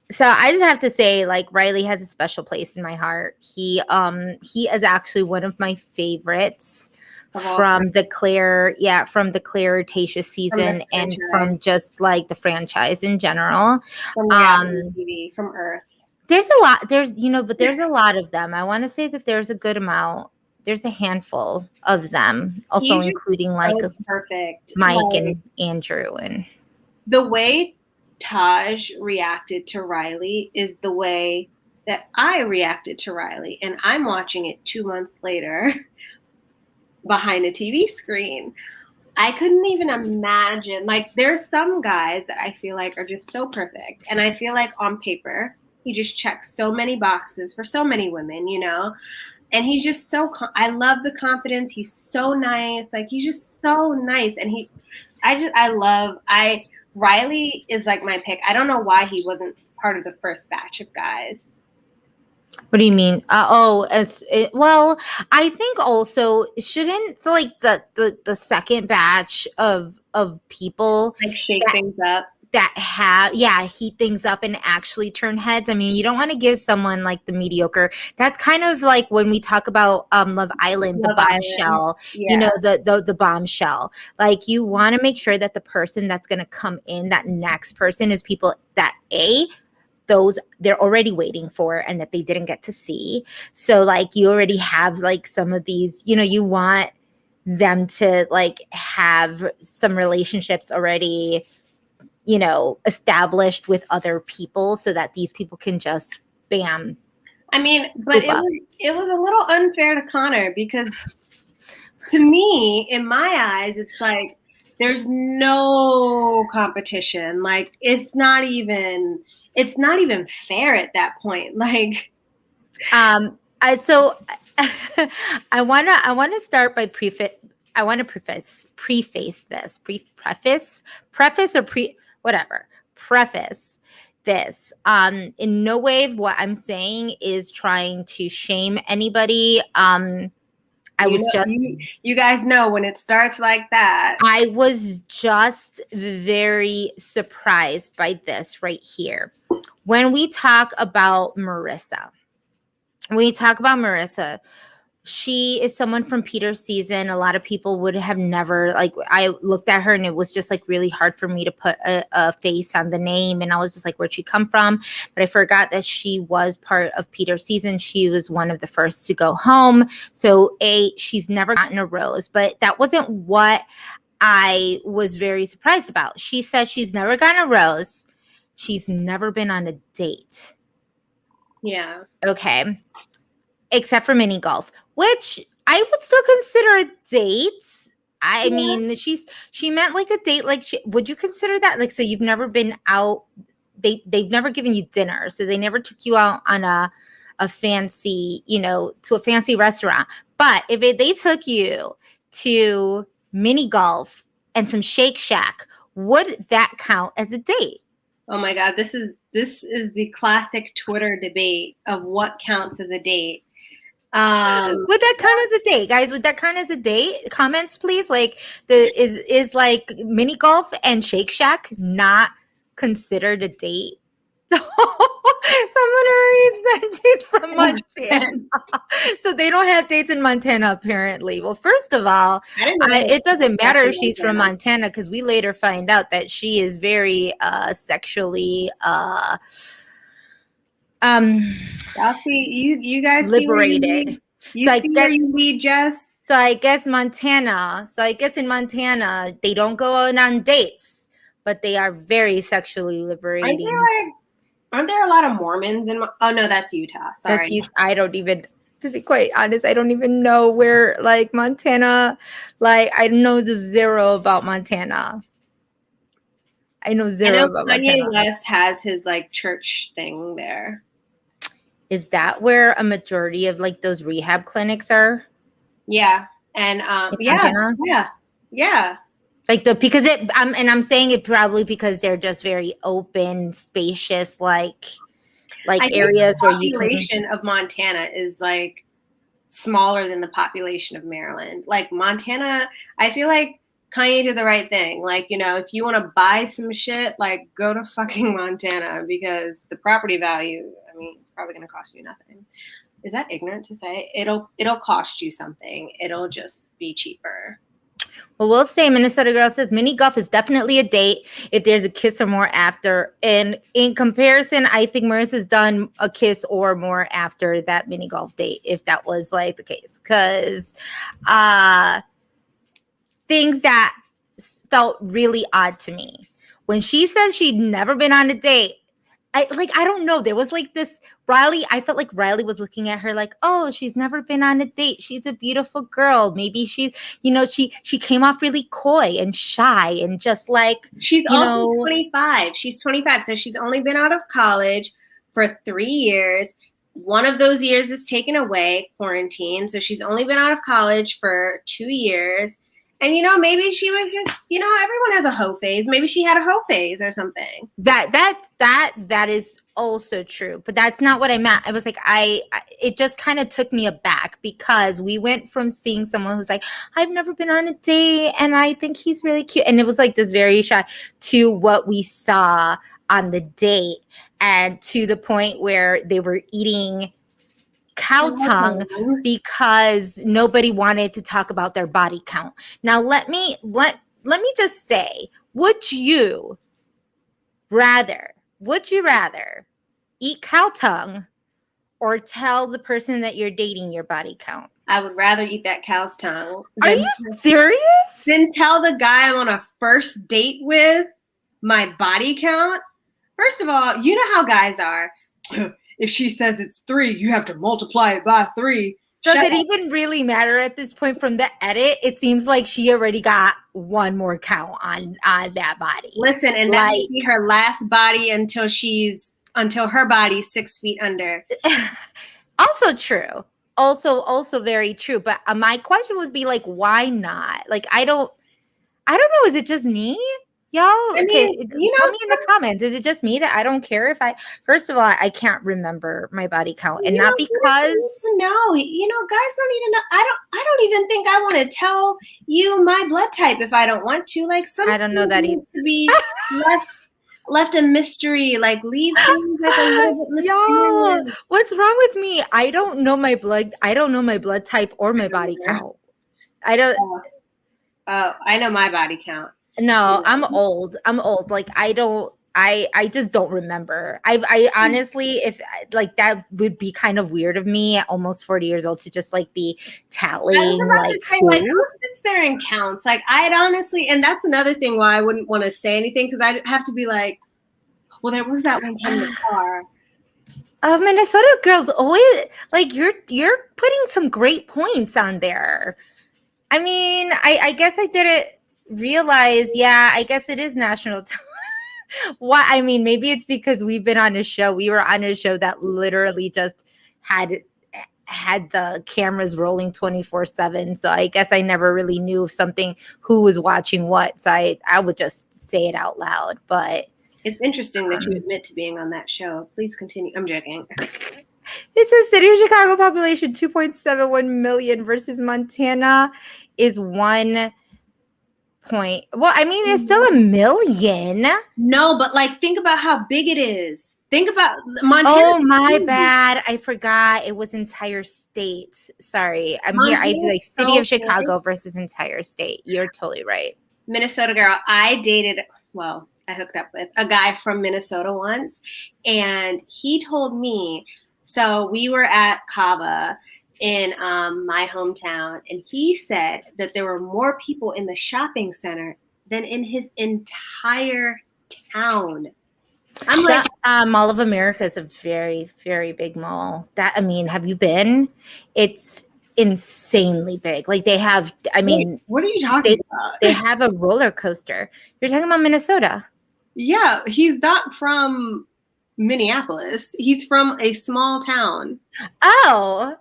So I just have to say, like, Riley has a special place in my heart. He is actually one of my favorites from the Claire Tayshia season, and from just like the franchise in general. From TV, from Earth. There's a lot. There's a lot of them. I want to say that there's a good amount. There's a handful of them, also including like perfect Mike and Andrew. And the way Taj reacted to Riley is the way that I reacted to Riley, and I'm watching it 2 months later behind a TV screen. I couldn't even imagine. Like, there's some guys that I feel like are just so perfect, and I feel like on paper he just checks so many boxes for so many women, you know. And he's just so. I love the confidence. He's so nice. Like, he's just so nice, and Riley is like my pick. I don't know why he wasn't part of the first batch of guys. What do you mean? Well, I think also shouldn't like the second batch of people Like shake that things up. heat things up and actually turn heads. I mean, you don't want to give someone like the mediocre. That's kind of like when we talk about Love Island, the Love Island. bombshell, Yeah. the bombshell. Like you want to make sure that the person that's going to come in, that next person, is people that those they're already waiting for and that they didn't get to see. So like you already have like some of these, you want them to like have some relationships already, established with other people so that these people can just bam. I mean, but it was a little unfair to Connor because to me, in my eyes, it's like there's no competition. Like it's not even fair at that point. Like So I wanna start by preface. I want to preface this preface or whatever preface this. In no way what I'm saying is trying to shame anybody. You guys know when it starts like that. I was just very surprised by this right here. When we talk about Marissa, she is someone from Peter's season. A lot of people would have never, like, I looked at her and it was just like really hard for me to put a face on the name. And I was just like, where'd she come from? But I forgot that she was part of Peter's season. She was one of the first to go home. So she's never gotten a rose, but that wasn't what I was very surprised about. She said she's never gotten a rose. She's never been on a date. Yeah. Okay. Except for mini golf, which I would still consider a date. I mean, she meant like a date. Like, would you consider that? Like, so you've never been out. They've never given you dinner, so they never took you out on a fancy, to a fancy restaurant. But if they took you to mini golf and some Shake Shack, would that count as a date? Oh my God, this is the classic Twitter debate of what counts as a date. Would that count as a date, guys? Would that count as a date? Comments, please. Like, is like mini golf and Shake Shack not considered a date? Someone already said she's from Montana. So they don't have dates in Montana, apparently. Well, first of all, it doesn't matter if she's from Montana, because we later find out that she is very sexually y'all see you guys liberated. Where you lead, Jess? So I guess in Montana, they don't go out on dates, but they are very sexually liberating. Aren't there a lot of Mormons in? Oh no, that's Utah. Sorry, that's Utah. I don't even, to be quite honest, I don't even know where like Montana. Like I know the zero about Montana. I know zero about Montana. Kanye West has his like church thing there. Is that where a majority of like those rehab clinics are? Yeah, and yeah. Like because I'm saying it probably because they're just very open, spacious, like areas where you can. The population of Montana is like smaller than the population of Maryland. Like Montana, I feel like Kanye did the right thing. Like, if you want to buy some shit, like go to fucking Montana, because the property value, I mean, it's probably going to cost you nothing. Is that ignorant to say? It'll cost you something. It'll just be cheaper. Well, we'll say Minnesota Girl says mini golf is definitely a date if there's a kiss or more after. And in comparison, I think Marissa's done a kiss or more after that mini golf date, if that was like the case. Because things that felt really odd to me. When she said she'd never been on a date, I don't know. There was like this Riley. I felt like Riley was looking at her like, oh, she's never been on a date. She's a beautiful girl. Maybe she's, she came off really coy and shy and just like. She's also 25. She's 25. So she's only been out of college for 3 years. One of those years is taken away, quarantine. So she's only been out of college for 2 years. And maybe she was just, everyone has a hoe phase. Maybe she had a hoe phase or something. That is also true, but that's not what I meant. I was like, it just kind of took me aback because we went from seeing someone who's like, I've never been on a date and I think he's really cute, and it was like this very shy, to what we saw on the date, and to the point where they were eating cow tongue because nobody wanted to talk about their body count. Now let me just say, would you rather eat cow tongue or tell the person that you're dating your body count? I would rather eat that cow's tongue. Are you serious? Then tell the guy I'm on a first date with my body count. First of all, you know how guys are. If she says it's 3, you have to multiply it by 3. Does it even really matter at this point from the edit? It seems like she already got one more count on that body. Listen, and that might be her last body until her body's 6 feet under. Also true. Also very true. But my question would be like, why not? Like, I don't know. Is it just me? Y'all, okay, tell me in the comments. Is it just me that I don't care if first of all, I can't remember my body count, and not because no, guys don't need to know. I don't even think I want to tell you my blood type if I don't want to. Like, some I don't know that needs to be left a mystery. Like, leave things like a little bit mysterious. Y'all, what's wrong with me? I don't know my blood type or my body count. I don't. Oh, I know my body count. No, I'm old. Like, I just don't remember. I honestly, if like, that would be kind of weird of me at almost 40 years old to just like be tallying. I was about to say, like, who sits there and counts? Like, I'd honestly, and that's another thing why I wouldn't want to say anything, because I'd have to be like, well, there was that one time in the car. Minnesota girls always, like, you're putting some great points on there. I mean, I guess I didn't realize. Yeah, I guess it is national. What I mean, maybe it's because we've been on a show. We were on a show that literally just had the cameras rolling 24/7. So I guess I never really knew who was watching what. So I would just say it out loud. But it's interesting that you admit to being on that show. Please continue. I'm joking. It says city of Chicago population 2.71 million versus Montana is 1 point. Well, I mean, it's still a million. No, but like, think about how big it is. Think about Montana. Oh, my bad. I forgot it was entire states. Sorry. Montana's here. I like city of Chicago versus entire state. You're totally right. Minnesota girl. I hooked up with a guy from Minnesota once, and he told me, so we were at Cava in my hometown, and he said that there were more people in the shopping center than in his entire town. I'm like, Mall of America is a very, very big mall. Have you been? It's insanely big. Like, they have, what are you talking about? They have a roller coaster. You're talking about Minnesota. Yeah, he's not from Minneapolis. He's from a small town. Oh.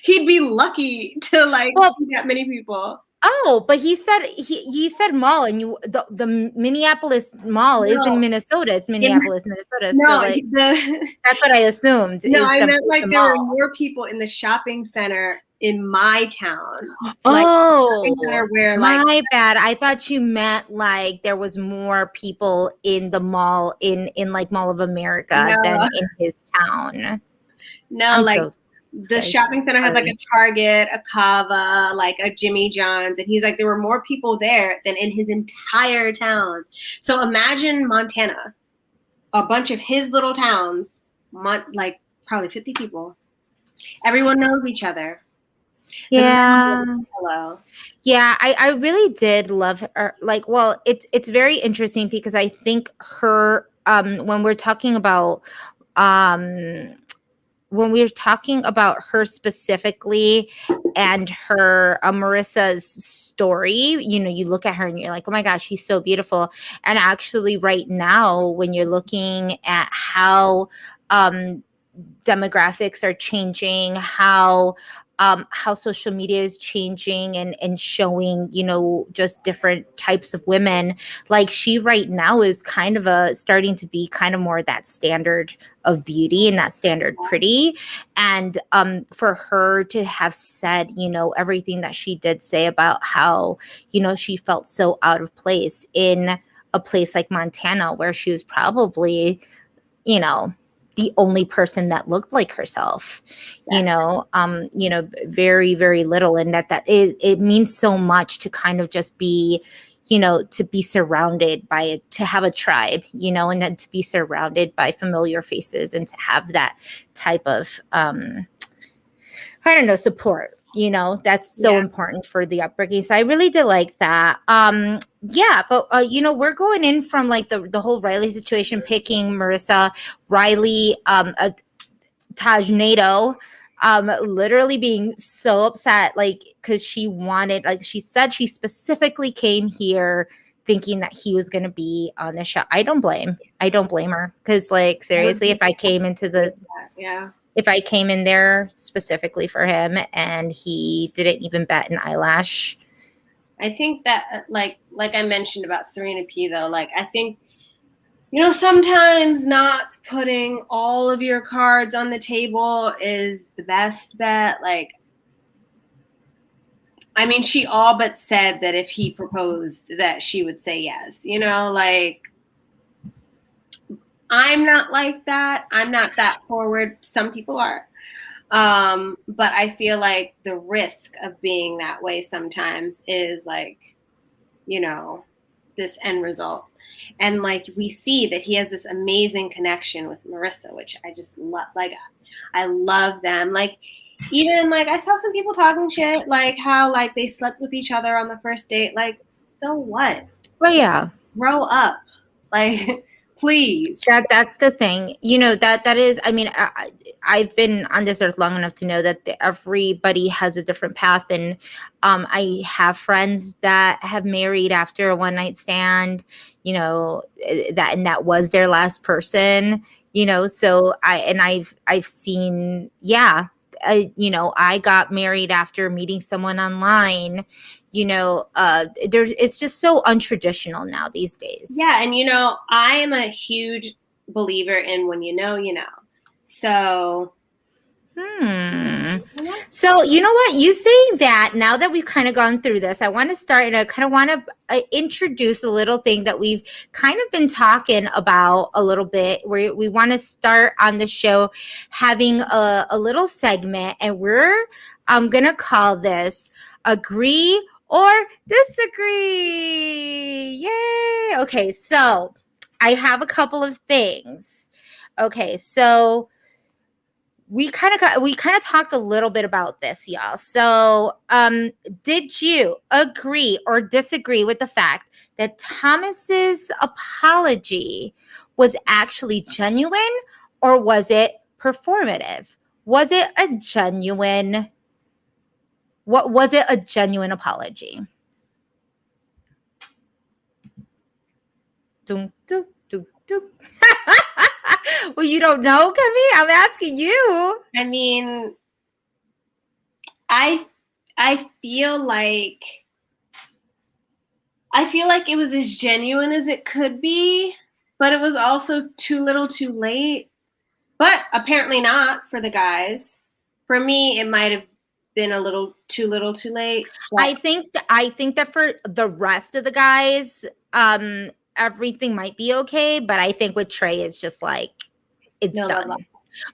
He'd be lucky to see that many people. Oh, but he said mall, and the Minneapolis mall is in Minnesota. It's Minneapolis, Minnesota. No, so that's what I assumed. No, I meant there were more people in the shopping center in my town. Oh, my bad. I thought you meant like there was more people in the mall in like Mall of America than in his town. No, the shopping center has like a Target, a Cava, like a Jimmy John's, and he's like, there were more people there than in his entire town. So imagine Montana, a bunch of his little towns, like probably 50 people. Everyone knows each other. Yeah. Hello. Yeah, I really did love her. Like, well, it's very interesting because I think her when we're talking about her specifically and her Marissa's story, you look at her and you're like, oh my gosh, she's so beautiful. And actually right now, when you're looking at how demographics are changing, how how social media is changing and showing, just different types of women. Like she right now is kind of starting to be kind of more that standard of beauty and that standard pretty. And for her to have said, everything that she did say about how, she felt so out of place in a place like Montana, where she was probably, the only person that looked like herself, very, very little. And that it means so much to kind of just be, to be surrounded by it, to have a tribe, and then to be surrounded by familiar faces and to have that type of, I don't know, support. That's so important for the upbringing. So I really did like that. Yeah, but we're going in from like the whole Riley situation, picking Marissa, Riley, Tajnado, literally being so upset, like, because she wanted, like she said, she specifically came here thinking that he was going to be on the show. I don't blame her, because like seriously, if I came in there specifically for him and he didn't even bat an eyelash. I think that like I mentioned about Serena P though, like I think, sometimes not putting all of your cards on the table is the best bet. Like, I mean, she all but said that if he proposed that she would say yes, like I'm not like that. I'm not that forward. Some people are. But I feel like the risk of being that way sometimes is like, this end result. And like we see that he has this amazing connection with Marissa, which I just love. Like I love them. Like even like I saw some people talking shit, like how like they slept with each other on the first date. Like, so what? Well, yeah. Grow up. Like please. That's the thing, that is, I mean, I've been on this earth long enough to know that everybody has a different path. And I have friends that have married after a one night stand, that was their last person, so I've seen, yeah. I got married after meeting someone online. It's just so untraditional now these days. Yeah, and I am a huge believer in when you know, So So you know what? You saying that, now that we've kind of gone through this, I want to start, and I kind of want to introduce a little thing that we've kind of been talking about a little bit, where we want to start on the show having a little segment, and we're gonna call this Agree or Disagree. Yay! Okay, so I have a couple of things. Okay, so we kind of talked a little bit about this, y'all. So, did you agree or disagree with the fact that Thomas's apology was actually genuine, or was it performative? Was it a genuine apology? Dun, dun, dun, dun. Well, you don't know, Kemi? I'm asking you. I mean, I feel like it was as genuine as it could be, but it was also too little too late. But apparently not for the guys. For me, it might have been a little too late. I think that for the rest of the guys, everything might be okay, but I think with Trey, it's just like it's done.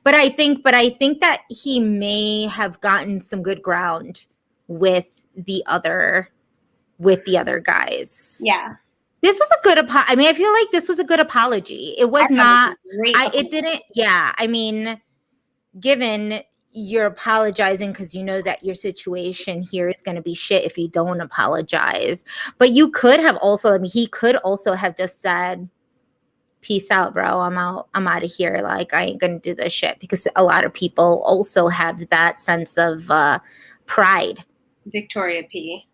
But I think that he may have gotten some good ground with the other guys. Yeah. This was a good I mean, I feel like this was a good apology. It was not it didn't, yeah. I mean, given you're apologizing because you know that your situation here is going to be shit if you don't apologize. But you could have also, I mean, he could also have just said, peace out, bro. I'm out of here. Like, I ain't gonna do this shit, because a lot of people also have that sense of pride. Victoria P.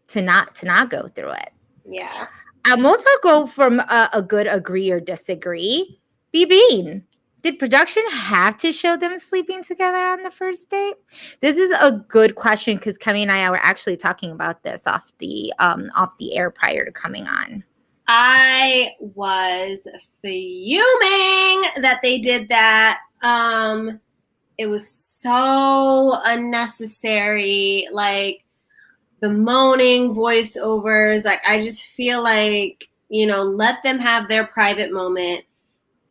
To not go through it. Yeah. I'm also go from a good agree or disagree. B Bean. did production have to show them sleeping together on the first date? This is a good question because Kemi and I were actually talking about this off the air prior to coming on. I was fuming that they did that. It was so unnecessary. Like the moaning voiceovers. Like I just feel like, let them have their private moment.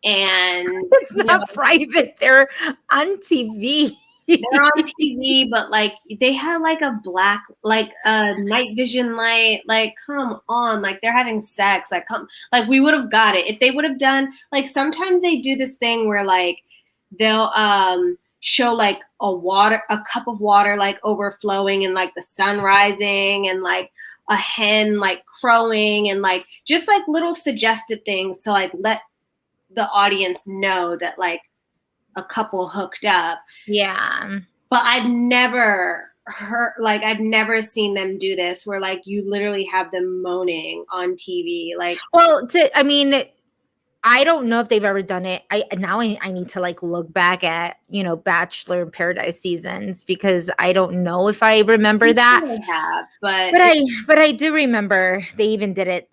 And It's not private. They're on TV. They're on TV, but like they have like a night vision light. Like, come on, like they're having sex. Like we would have got it if they would have done. Like sometimes they do this thing where like they'll show like a cup of water like overflowing and like the sun rising and like a hen like crowing and like just like little suggestive things to like let the audience know that like a couple hooked up. Yeah. But I've never seen them do this where like you literally have them moaning on TV. Like, well, I don't know if they've ever done it. I need to like look back at, Bachelor in Paradise seasons because I don't know if I remember that. They have, but I do remember they even did it,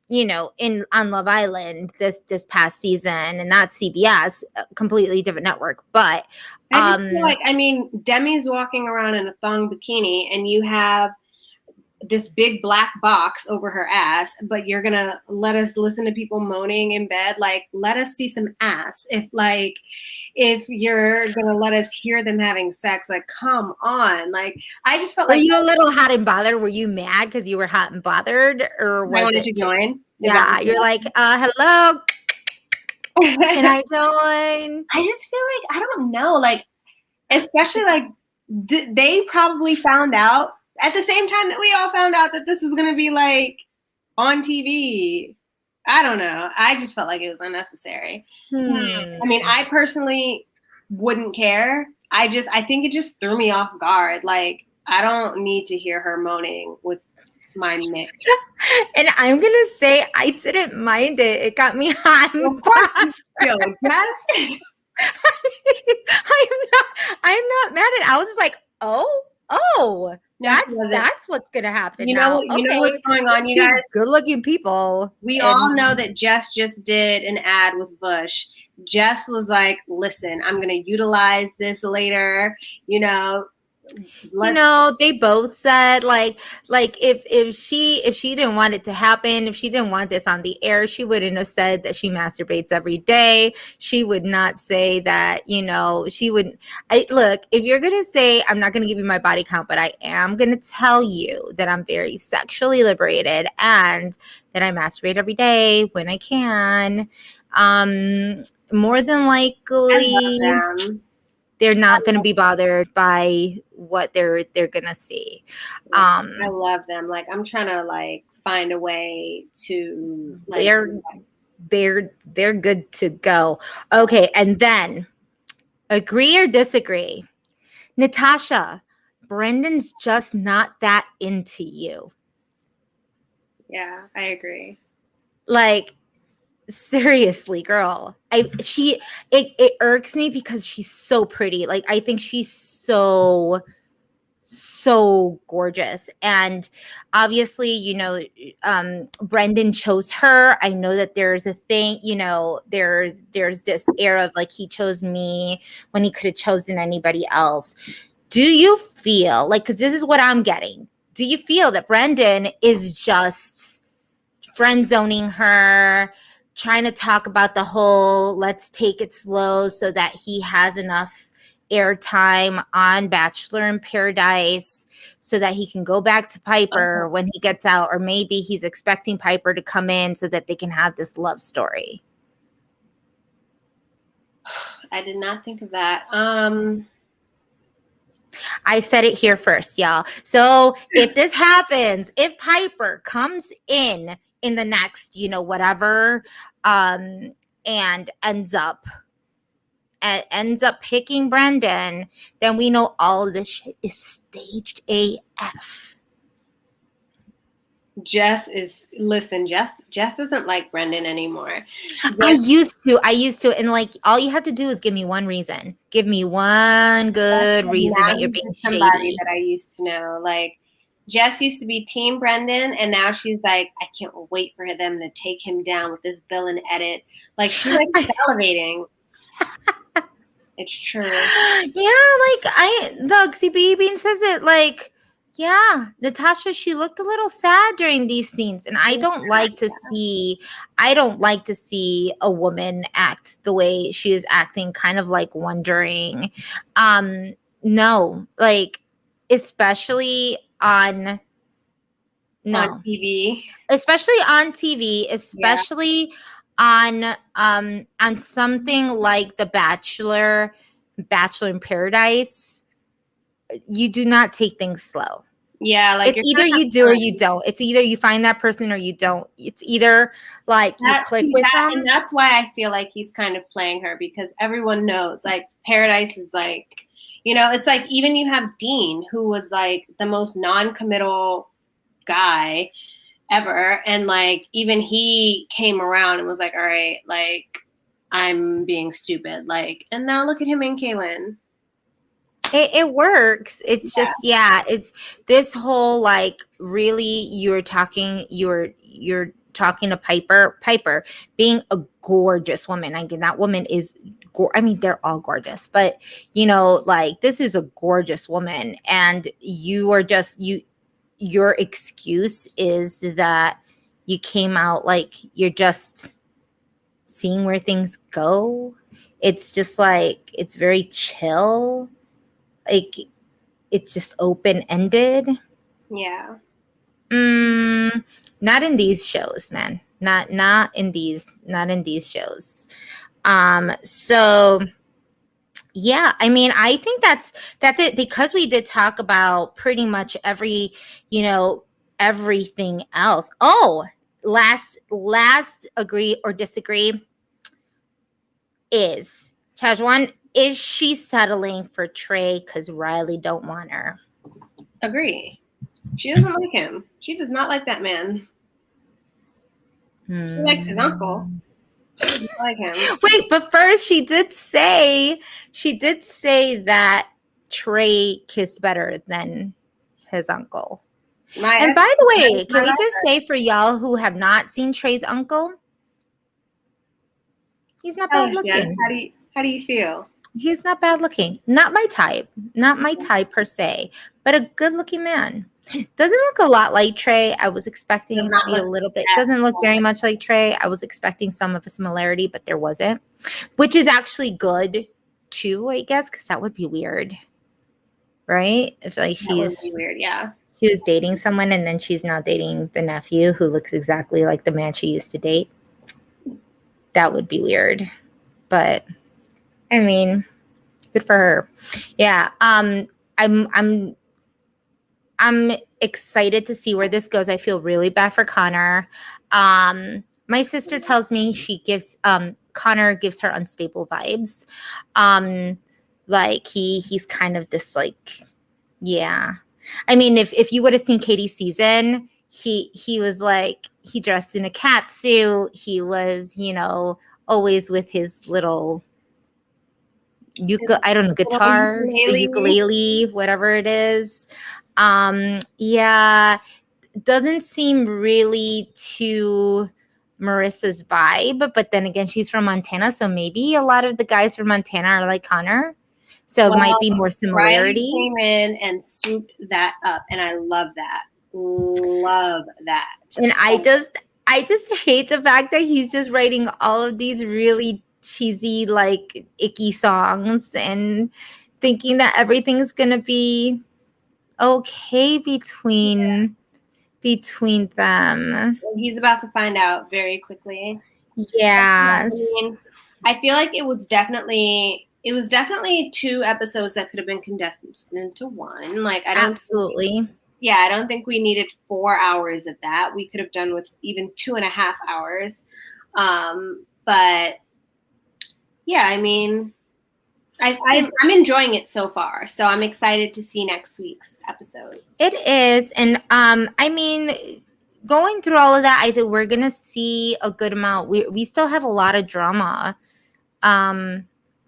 on Love Island this past season, and that's CBS, a completely different network. But I just feel like, Demi's walking around in a thong bikini and you have this big black box over her ass, but you're gonna let us listen to people moaning in bed. Like, let us see some ass. If you're gonna let us hear them having sex, like, come on. Like, I just felt were like, you a little hot and bothered? Were you mad because you were hot and bothered, or was I wanted it to join? Yeah, you're like, hello, can I join? I just feel like, I don't know, like, especially like they probably found out at the same time that we all found out that this was going to be like on TV. I don't know. I just felt like it was unnecessary. I personally wouldn't care. I think it just threw me off guard. Like, I don't need to hear her moaning with my mix. And I'm going to say I didn't mind it. It got me hot. Of course you feel, yes. I'm not mad at it. I was just like, oh, that's what's gonna happen. You know what's going on, you guys? Good-looking people. We all know that Jess just did an ad with Bush. Jess was like, "Listen, I'm gonna utilize this later." They both said like if she didn't want it to happen, if she didn't want this on the air, she wouldn't have said that she masturbates every day. She would not say that, she wouldn't. Look, if you're gonna say I'm not gonna give you my body count, but I am gonna tell you that I'm very sexually liberated and that I masturbate every day when I can, more than likely they're not going to be bothered by what they're going to see. I love them. Like, I'm trying to like find a way to like, they're good to go. Okay. And then agree or disagree, Natasha, Brendan's just not that into you. Yeah, I agree. Like, seriously, girl, it irks me because she's so pretty. Like, I think she's so gorgeous, and obviously, Brendan chose her. I know that there's a thing, there's this air of like he chose me when he could have chosen anybody else. Do you feel like, because this is what I'm getting, do you feel that Brendan is just friend zoning her, trying to talk about the whole let's take it slow so that he has enough airtime on Bachelor in Paradise so that he can go back to Piper when he gets out, or maybe he's expecting Piper to come in so that they can have this love story? I did not think of that. I said it here first, y'all. So if this happens, if Piper comes in the next, whatever, and ends up picking Brendan, then we know all of this shit is staged AF. Jess doesn't like Brendan anymore. I Jess, used to, and like all you have to do is give me one reason. Give me one good reason now that you're he's being just somebody shady. that I used to know. Like Jess used to be Team Brendan, and now she's like, I can't wait for them to take him down with this villain edit. Like she likes salivating. It's true. Yeah, like the CB Bean says it like, yeah, Natasha, she looked a little sad during these scenes, and I don't like to see a woman act the way she is acting, kind of like wondering, no, like especially on On no, TV. especially on TV, Yeah. especially on something like The Bachelor, Bachelor in Paradise. You do not take things slow. Yeah, like It's you're either gonna have you do or you fun. don't. It's either you find that person or you don't. It's either like you click with And them. that's why I feel like he's kind of playing her because everyone knows like Paradise is like, it's like even you have Dean who was like the most non-committal guy ever, and like even he came around and was like, all right, like I'm being stupid, like, and now look at him and Kaylin. It works. It's just, yeah, it's this whole like really you're talking to Piper being a gorgeous woman. I mean, that woman is I mean, they're all gorgeous, but like this is a gorgeous woman, and you are just your excuse is that you came out like you're just seeing where things go. It's just like it's very chill, like it's just open ended. Yeah. Not in these shows, man. Not in these shows. So yeah, I mean, I think that's it, because we did talk about pretty much you know, everything else. Oh, last agree or disagree is Tajwan, is she settling for Trey because Riley don't want her? Agree. She doesn't like him. She does not like that man. She likes his uncle. Hmm. She doesn't like him. Wait, but first she did say that Trey kissed better than his uncle. My And ex, by the that is way, my can we just lover. say for y'all who have not seen Trey's uncle, he's not Tell bad us, yes. looking. How do you feel? He's not bad looking. Not my type. Not my type per se, but a good looking man. Doesn't look a lot like Trey. I was expecting Does it to not be a look little bit. at Doesn't look very all. much like Trey. I was expecting some of a similarity, but there wasn't, which is actually good too, I guess, because that would be weird, right? If like That would be weird, yeah. she was dating someone and then she's now dating the nephew who looks exactly like the man she used to date. That would be weird. But I mean, good for her. Yeah. I'm excited to see where this goes. I feel really bad for Connor. My sister tells me she gives Connor gives her unstable vibes. Like he's kind of this like, yeah. I mean, if you would have seen Katie's season, he was like, he dressed in a cat suit. He was, always with his little I don't know, Little guitar, the ukulele. ukulele, whatever it is. Yeah, doesn't seem really to Marissa's vibe, but then again, she's from Montana, so maybe a lot of the guys from Montana are like Connor. So it might Well, be more Riley similarity. came in and swooped that up, and I love that. Love that. And I just hate the fact that he's just writing all of these really cheesy, like icky songs and thinking that everything's gonna be okay between them. He's about to find out very quickly. I Yes. mean, I feel like it was definitely two episodes that could have been condensed into one. Like Absolutely. I don't think we needed 4 hours of that. We could have done with even 2.5 hours. But yeah, I mean, I'm enjoying it so far. So I'm excited to see next week's episode. It is. And I mean, going through all of that, I think we're gonna see a good amount. We still have a lot of drama.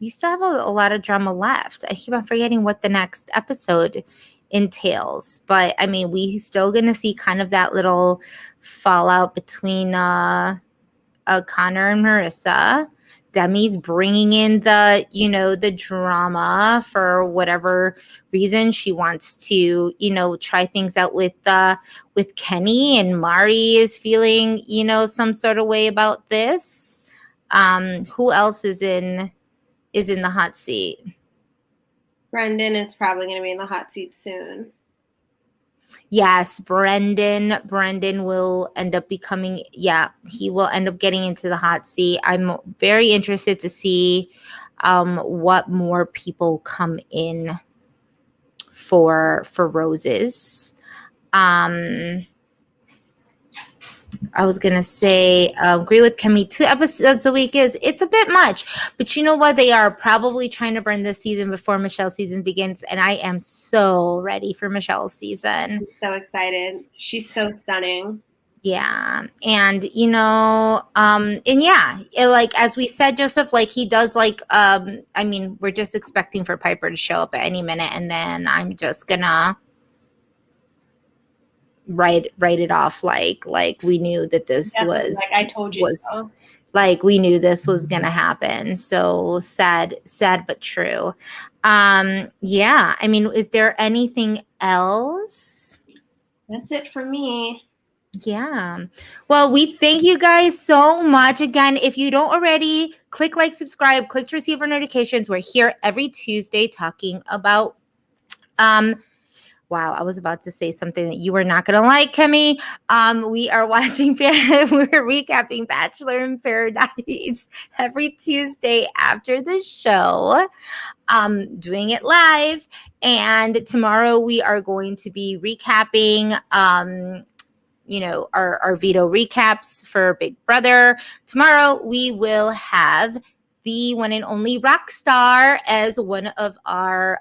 We still have a lot of drama left. I keep on forgetting what the next episode entails, but I mean, we still gonna see kind of that little fallout between Connor and Marissa. Demi's bringing in the drama for whatever reason. She wants to, try things out with Kenny, and Mari is feeling, some sort of way about this. Who else is in the hot seat? Brendan is probably going to be in the hot seat soon. Yes, Brendan will end up becoming, he will end up getting into the hot seat. I'm very interested to see what more people come in for roses. I was gonna say, agree with KEMI. 2 episodes a week it's a bit much, but you know what? They are probably trying to burn this season before Michelle's season begins, and I am so ready for Michelle's season. I'm so excited. She's so stunning. Yeah, and like as we said, Joseph, like he does, like I mean, we're just expecting for Piper to show up at any minute, and then I'm just gonna write it off like we knew that this Definitely, was, like I told you so. Like we knew this was gonna happen. So sad but true. Yeah, I mean, is there anything else? That's it for me. Yeah. Well, we thank you guys so much. Again, if you don't already, click like, subscribe, click to receive our notifications. We're here every Tuesday talking about wow, I was about to say something that you were not going to like, KEMI. We are watching, we're recapping Bachelor in Paradise every Tuesday after the show, doing it live. And tomorrow we are going to be recapping, our veto recaps for Big Brother. Tomorrow we will have the one and only Rockstar as one of our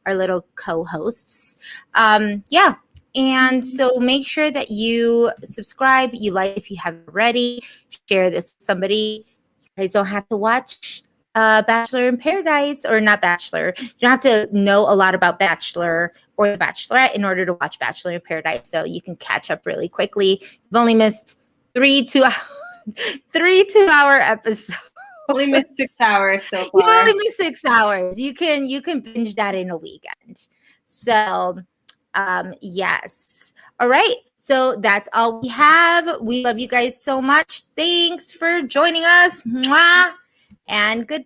little co-hosts. Yeah. And so make sure that you subscribe, you like if you haven't already, share this with somebody. You guys don't have to watch Bachelor in Paradise, or not Bachelor. You don't have to know a lot about Bachelor or The Bachelorette in order to watch Bachelor in Paradise. So you can catch up really quickly. You've only missed 3 2-hour episodes. Only missed 6 hours so far. You only missed 6 hours. You can binge that in a weekend. So, yes. All right. So that's all we have. We love you guys so much. Thanks for joining us. Mwah. And goodbye.